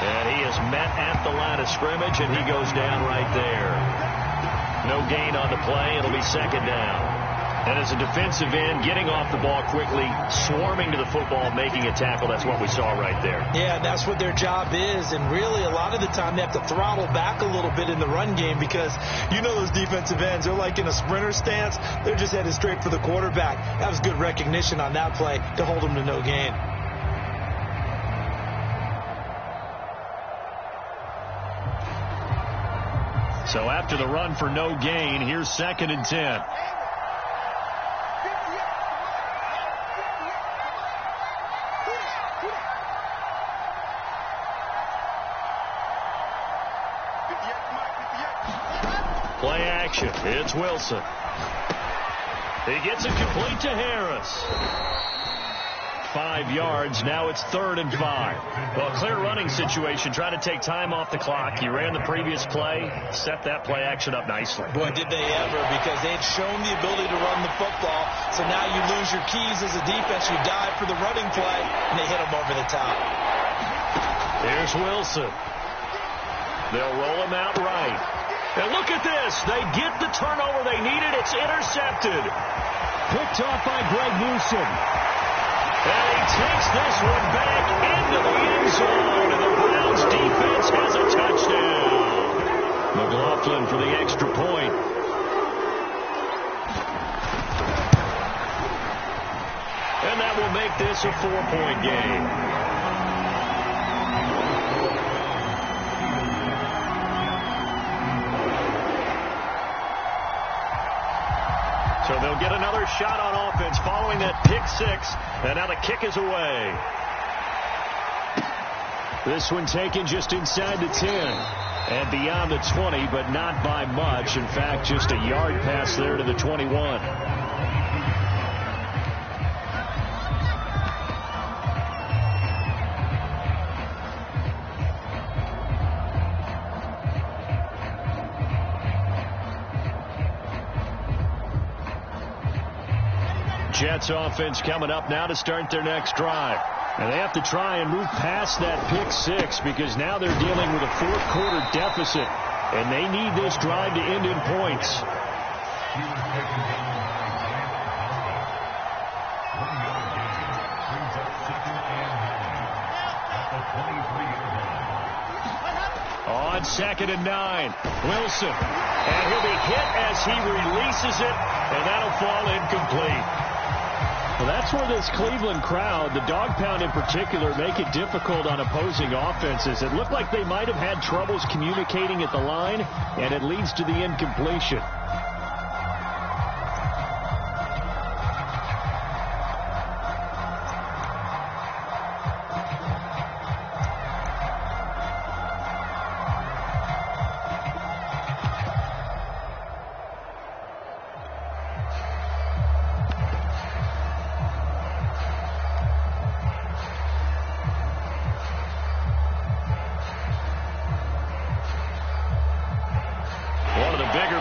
And he is met at the line of scrimmage, and he goes down right there. No gain on the play. It'll be 2nd down. And as a defensive end, getting off the ball quickly, swarming to the football, making a tackle, that's what we saw right there. Yeah, and that's what their job is. And really, a lot of the time, they have to throttle back a little bit in the run game because you know those defensive ends, they're like in a sprinter stance. They're just headed straight for the quarterback. That was good recognition on that play to hold them to no gain. So after the run for no gain, here's 2nd and 10. Play action. It's Wilson. He gets it complete to Harris. 5 yards. Now it's 3rd and 5. Well, clear running situation. Trying to take time off the clock. He ran the previous play, set that play action up nicely. Boy, did they ever, because they'd shown the ability to run the football. So now you lose your keys as a defense. You dive for the running play, and they hit him over the top. Here's Wilson. They'll roll him out right. And look at this. They get the turnover they needed. It's intercepted. Picked off by Greg Newsom. And he takes this one back into the end zone, and the Browns defense has a touchdown. McLaughlin for the extra point. make this a 4-point game. So they'll get another shot on offense following that pick six, and now the kick is away. This one taken just inside the 10 and beyond the 20, but not by much. In fact, just a yard pass there to the 21. Jets offense coming up now to start their next drive. And they have to try and move past that pick six because now they're dealing with a fourth-quarter deficit. And they need this drive to end in points. On 2nd and 9, Wilson. And he'll be hit as he releases it, and that'll fall incomplete. Well, that's where this Cleveland crowd, the dog pound in particular, make it difficult on opposing offenses. It looked like they might have had troubles communicating at the line, and it leads to the incompletion.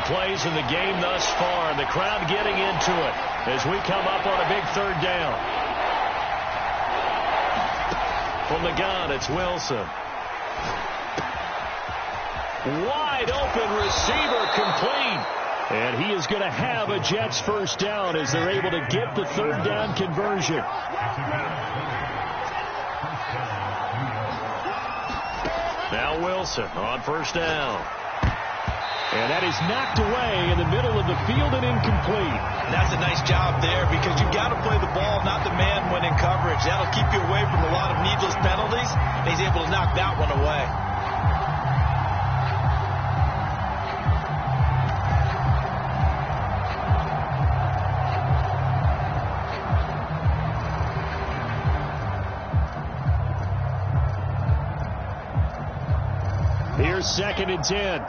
Plays in the game thus far. The crowd getting into it as we come up on a big 3rd down. From the gun, it's Wilson. Wide open receiver complete. And he is going to have a Jets 1st down as they're able to get the 3rd down conversion. Now Wilson on 1st down. And that is knocked away in the middle of the field and incomplete. That's a nice job there because you've got to play the ball, not the man when in coverage. That'll keep you away from a lot of needless penalties. And he's able to knock that one away. Here's 2nd and 10.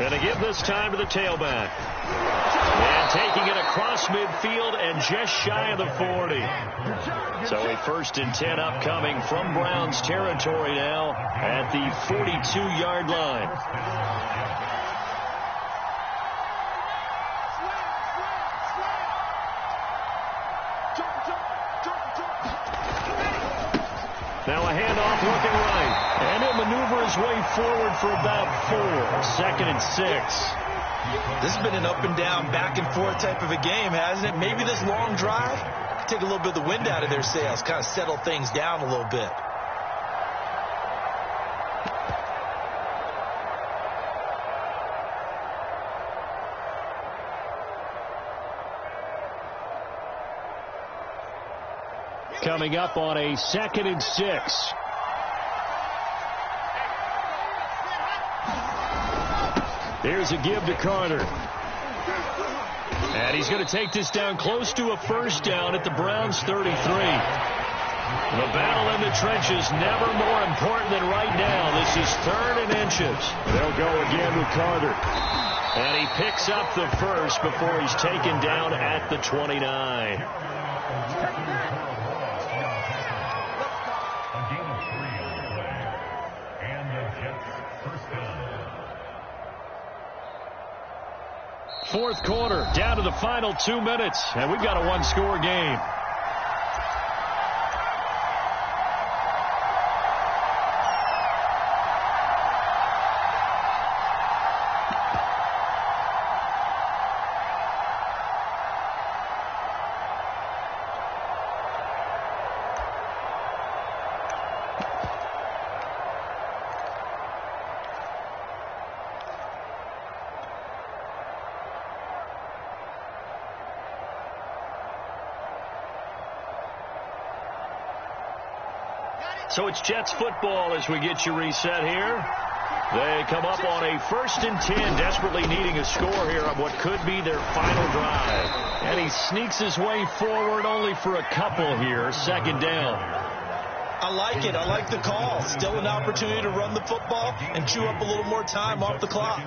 And to give this time to the tailback. And taking it across midfield and just shy of the 40. So a 1st and 10 upcoming from Browns territory now at the 42-yard line. Now a handoff looking right. And he'll maneuver his way forward for about 4. 2nd and 6. This has been an up and down, back and forth type of a game, hasn't it? Maybe this long drive take a little bit of the wind out of their sails, kind of settle things down a little bit. Coming up on a 2nd and 6. Here's a give to Carter. And he's going to take this down close to a 1st down at the Browns 33. The battle in the trenches never more important than right now. This is 3rd and inches. They'll go again with Carter. And he picks up the 1st before he's taken down at the 29. Fourth quarter, down to the final 2 minutes, and we've got a 1-score game. So it's Jets football as we get you reset here. They come up on a 1st and 10, desperately needing a score here on what could be their final drive. And he sneaks his way forward only for a couple here. 2nd down. I like it. I like the call. Still an opportunity to run the football and chew up a little more time off the clock.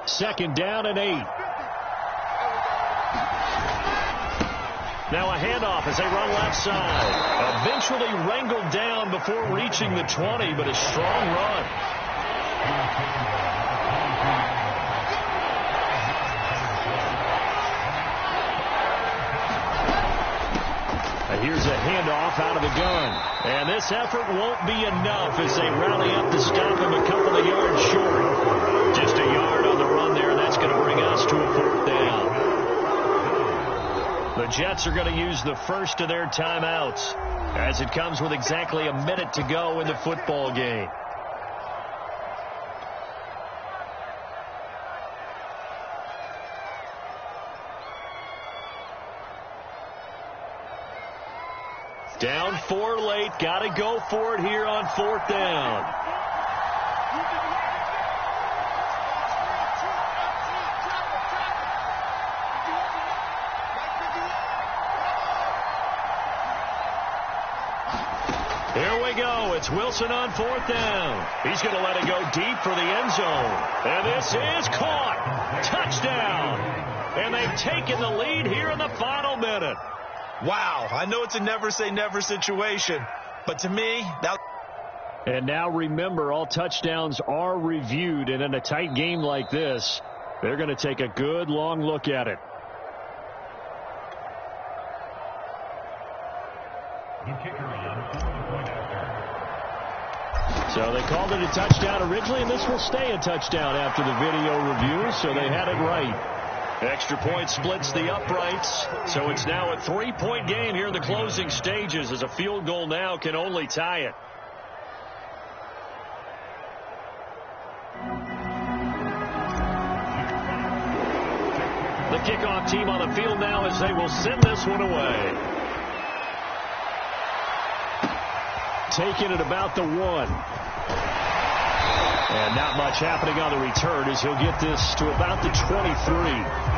Second down and 8. Now a handoff as they run left side. Eventually wrangled down before reaching the 20, but a strong run. Here's a handoff out of the gun. And this effort won't be enough as they rally up to stop him a couple of yards short. Just a yard on the run there, and that's going to bring us to a 4th down. The Jets are going to use the first of their timeouts as it comes with exactly a minute to go in the football game. Down 4 late. Got to go for it here on 4th down. Here we go. It's Wilson on 4th down. He's going to let it go deep for the end zone. And this is caught. Touchdown. And they've taken the lead here in the final minute. Wow, I know it's a never-say-never situation, but to me, that... And now remember, all touchdowns are reviewed, and in a tight game like this, they're going to take a good long look at it. So they called it a touchdown originally, and this will stay a touchdown after the video review, so they had it right. Extra point splits the uprights, so it's now a 3-point game here in the closing stages as a field goal now can only tie it. The kickoff team on the field now as they will send this one away. Taking it about the 1. And not much happening on the return as he'll get this to about the 23.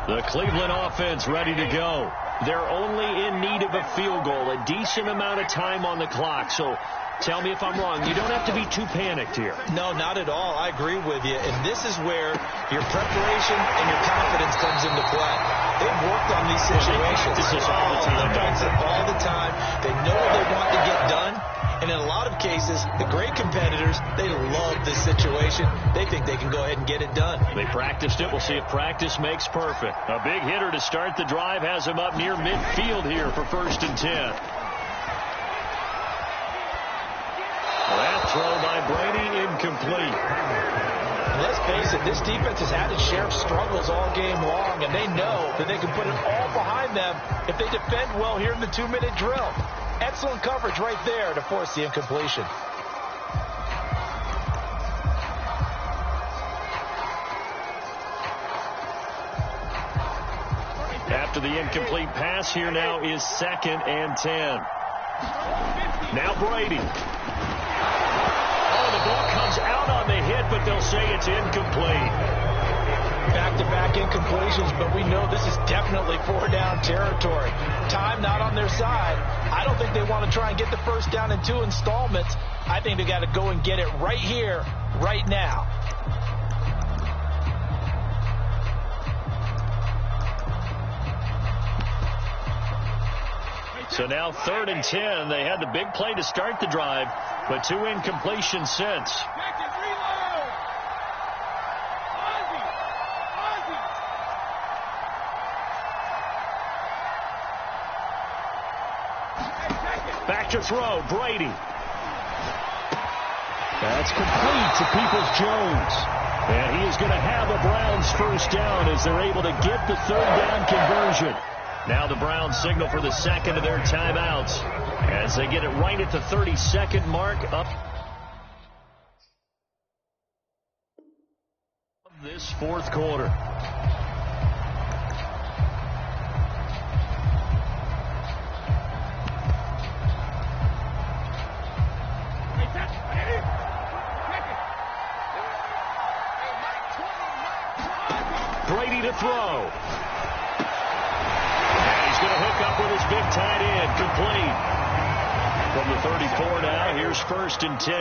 The Cleveland offense ready to go. They're only in need of a field goal, a decent amount of time on the clock. So tell me if I'm wrong. You don't have to be too panicked here. No, not at all. I agree with you. And this is where your preparation and your confidence comes into play. They've worked on these situations. This is all the time. All the time. They know what they want to get done. And in a lot of cases, the great competitors, they love this situation. They think they can go ahead and get it done. They practiced it. We'll see if practice makes perfect. A big hitter to start the drive has him up near midfield here for 1st and 10. That throw by Brady incomplete. And let's face it, this defense has had its share of struggles all game long, and they know that they can put it all behind them if they defend well here in the 2-minute drill. Excellent coverage right there to force the incompletion. After the incomplete pass, here now is 2nd and 10. Now Brady. Oh, the ball comes out on the hit, but they'll say it's incomplete. Back-to-back incompletions, but we know this is definitely 4-down territory. Time not on their side. I don't think they want to try and get the first down in 2 installments. I think they got to go and get it right here, right now. So now 3rd and 10. They had the big play to start the drive, but 2 incompletions since. Back to throw, Brady. That's complete to Peoples-Jones. And he is going to have the Browns first down as they're able to get the third down conversion. Now the Browns signal for the second of their timeouts as they get it right at the 30-second mark up this fourth quarter. Brady to throw. He's going to hook up with his big tight end. Complete. From the 34 now, here's 1st and 10.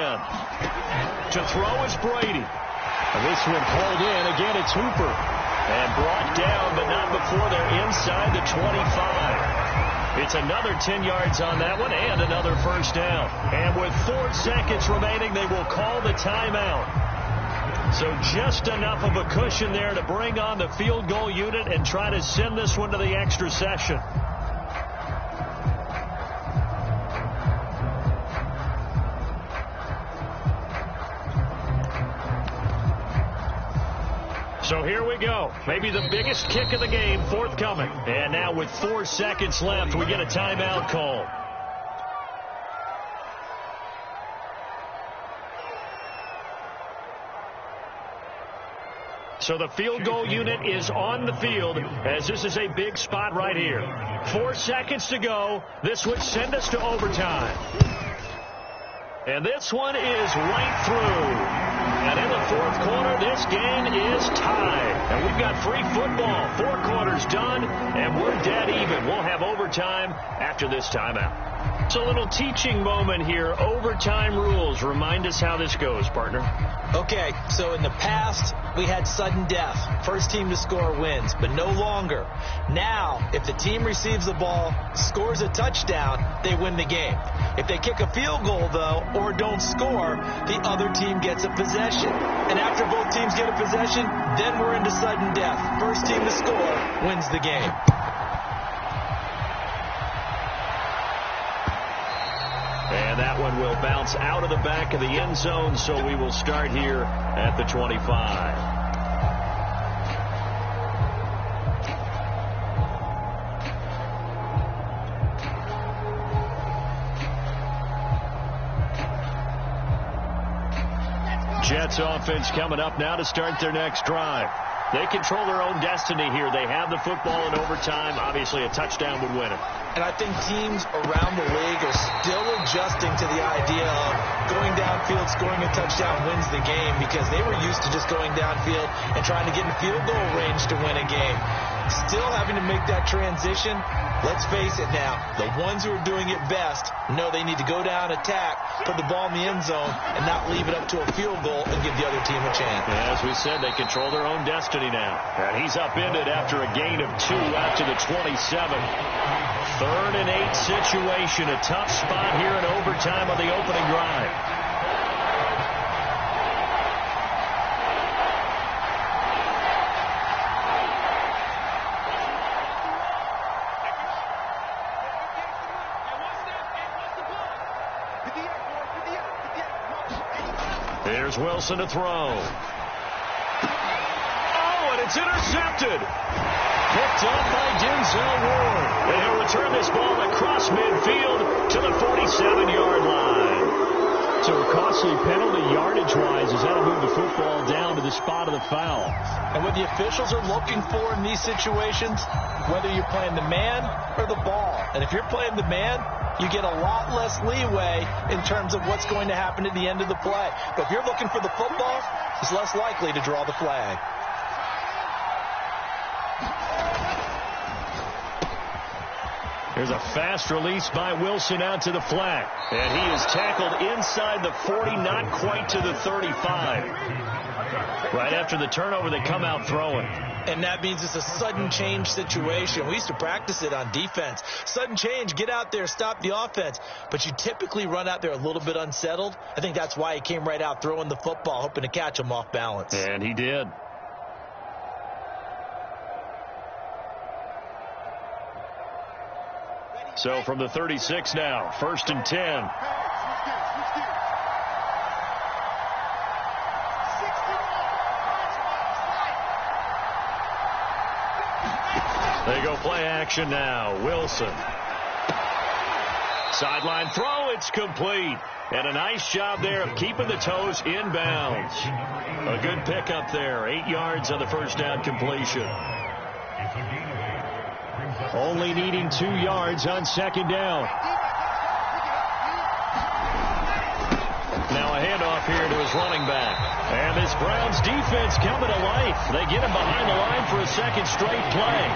To throw is Brady. And this one pulled in. Again, it's Hooper. And brought down, but not before they're inside the 25. It's another 10 yards on that one and another first down. And with 4 seconds remaining, they will call the timeout. So just enough of a cushion there to bring on the field goal unit and try to send this one to the extra session. So here we go. Maybe the biggest kick of the game forthcoming. And now with 4 seconds left, we get a timeout call. So the field goal unit is on the field as this is a big spot right here. 4 seconds to go. This would send us to overtime. And this one is right through. And in the fourth quarter, this game is tied. And we've got free football. 4 quarters done, and we're dead even. We'll have overtime after this timeout. It's a little teaching moment here. Overtime rules. Remind us how this goes, partner. Okay, so in the past, we had sudden death. First team to score wins, but no longer. Now, if the team receives the ball, scores a touchdown, they win the game. If they kick a field goal, though, or don't score, the other team gets a possession. And after both teams get a possession, then we're into sudden death. First team to score wins the game. And that one will bounce out of the back of the end zone, so we will start here at the 25. Jets offense coming up now to start their next drive. They control their own destiny here. They have the football in overtime. Obviously, a touchdown would win it. And I think teams around the league are still adjusting to the idea of going downfield, scoring a touchdown wins the game because they were used to just going downfield and trying to get in field goal range to win a game. Still having to make that transition. Let's face it now, the ones who are doing it best know they need to go down, attack, put the ball in the end zone, and not leave it up to a field goal and give the other team a chance. As we said, they control their own destiny now. And he's upended after a gain of 2 out to the 27. 3rd and 8 situation. A tough spot here in overtime on the opening drive. Here's Wilson to throw. Oh, and it's intercepted. Picked up by Denzel Ward. And he'll return this ball across midfield to the 47-yard line. So a costly penalty yardage-wise as that'll move the football down to the spot of the foul. And what the officials are looking for in these situations, whether you're playing the man or the ball. And if you're playing the man, you get a lot less leeway in terms of what's going to happen at the end of the play. But if you're looking for the football, it's less likely to draw the flag. There's a fast release by Wilson out to the flat. And he is tackled inside the 40, not quite to the 35. Right after the turnover, they come out throwing. And that means it's a sudden change situation. We used to practice it on defense. Sudden change, get out there, stop the offense. But you typically run out there a little bit unsettled. I think that's why he came right out throwing the football, hoping to catch him off balance. And he did. So from the 36 now, 1st and 10. They go play action now. Wilson. Sideline throw, it's complete. And a nice job there of keeping the toes inbounds. A good pickup there. 8 yards on the first down completion. Only needing 2 yards on second down. Now a handoff here to his running back. And this Browns defense coming to life. They get him behind the line for a second straight play.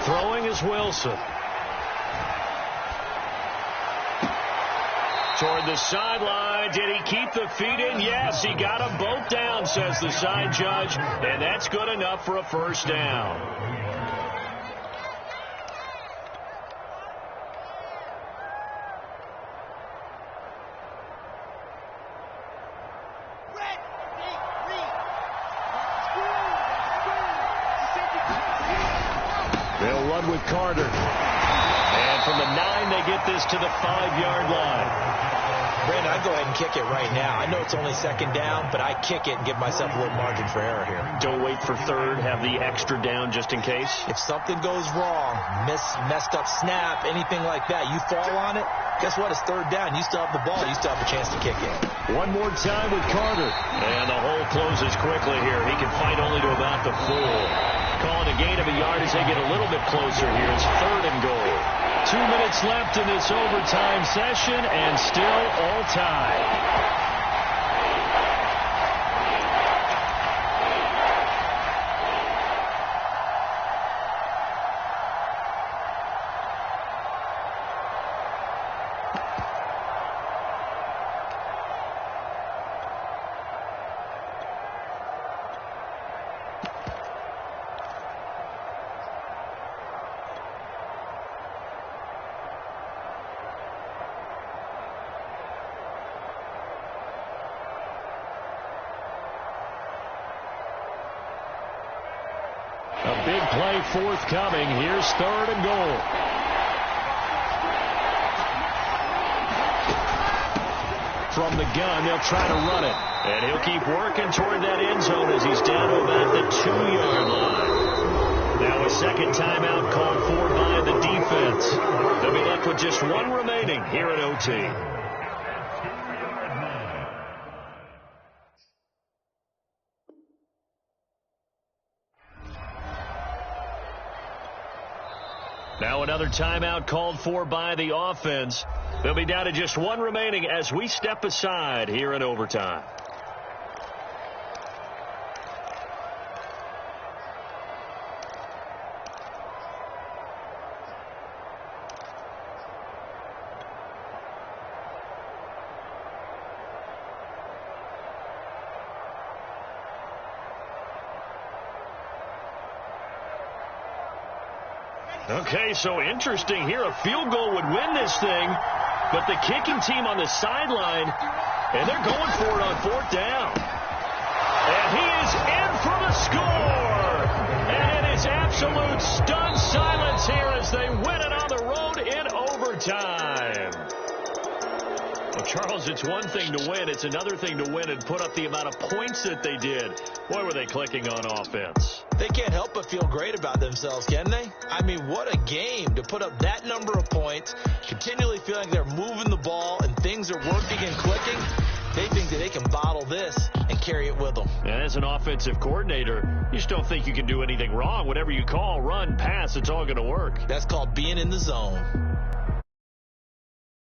Throwing is Wilson. Toward the sideline. Did he keep the feet in? Yes, he got them both down, says the side judge. And that's good enough for a first down. They'll run with Carter. And from the 9, they get this to the 5-yard line. Brandon, I'd go ahead and kick it right now. I know it's only second down, but I kick it and give myself a little margin for error here. Don't wait for third. Have the extra down just in case. If something goes wrong, messed up snap, anything like that, you fall on it, guess what? It's third down. You still have the ball. You still have a chance to kick it. One more time with Carter. And the hole closes quickly here. He can fight only to about the 4. Calling a gain of a yard as they get a little bit closer here. It's 3rd and goal. 2 minutes left in this overtime session, and still all tied. A big play forthcoming. Here's 3rd and goal. From the gun, they'll try to run it. And he'll keep working toward that end zone as he's down to about the 2-yard line. Now a second timeout called for by the defense. They'll be left with just 1 remaining here at OT. Now another timeout called for by the offense. They'll be down to just 1 remaining as we step aside here in overtime. Okay, so interesting here. A field goal would win this thing, but the kicking team on the sideline, and they're going for it on 4th down. And he is in for the score. And it is absolute stunned silence here as they win it on the road in overtime. Well, Charles, it's one thing to win. It's another thing to win and put up the amount of points that they did. Boy, were they clicking on offense. They can't help but feel great about themselves, can they? I mean, what a game to put up that number of points, continually feeling they're moving the ball and things are working and clicking. They think that they can bottle this and carry it with them. And as an offensive coordinator, you just don't think you can do anything wrong. Whatever you call, run, pass, it's all going to work. That's called being in the zone.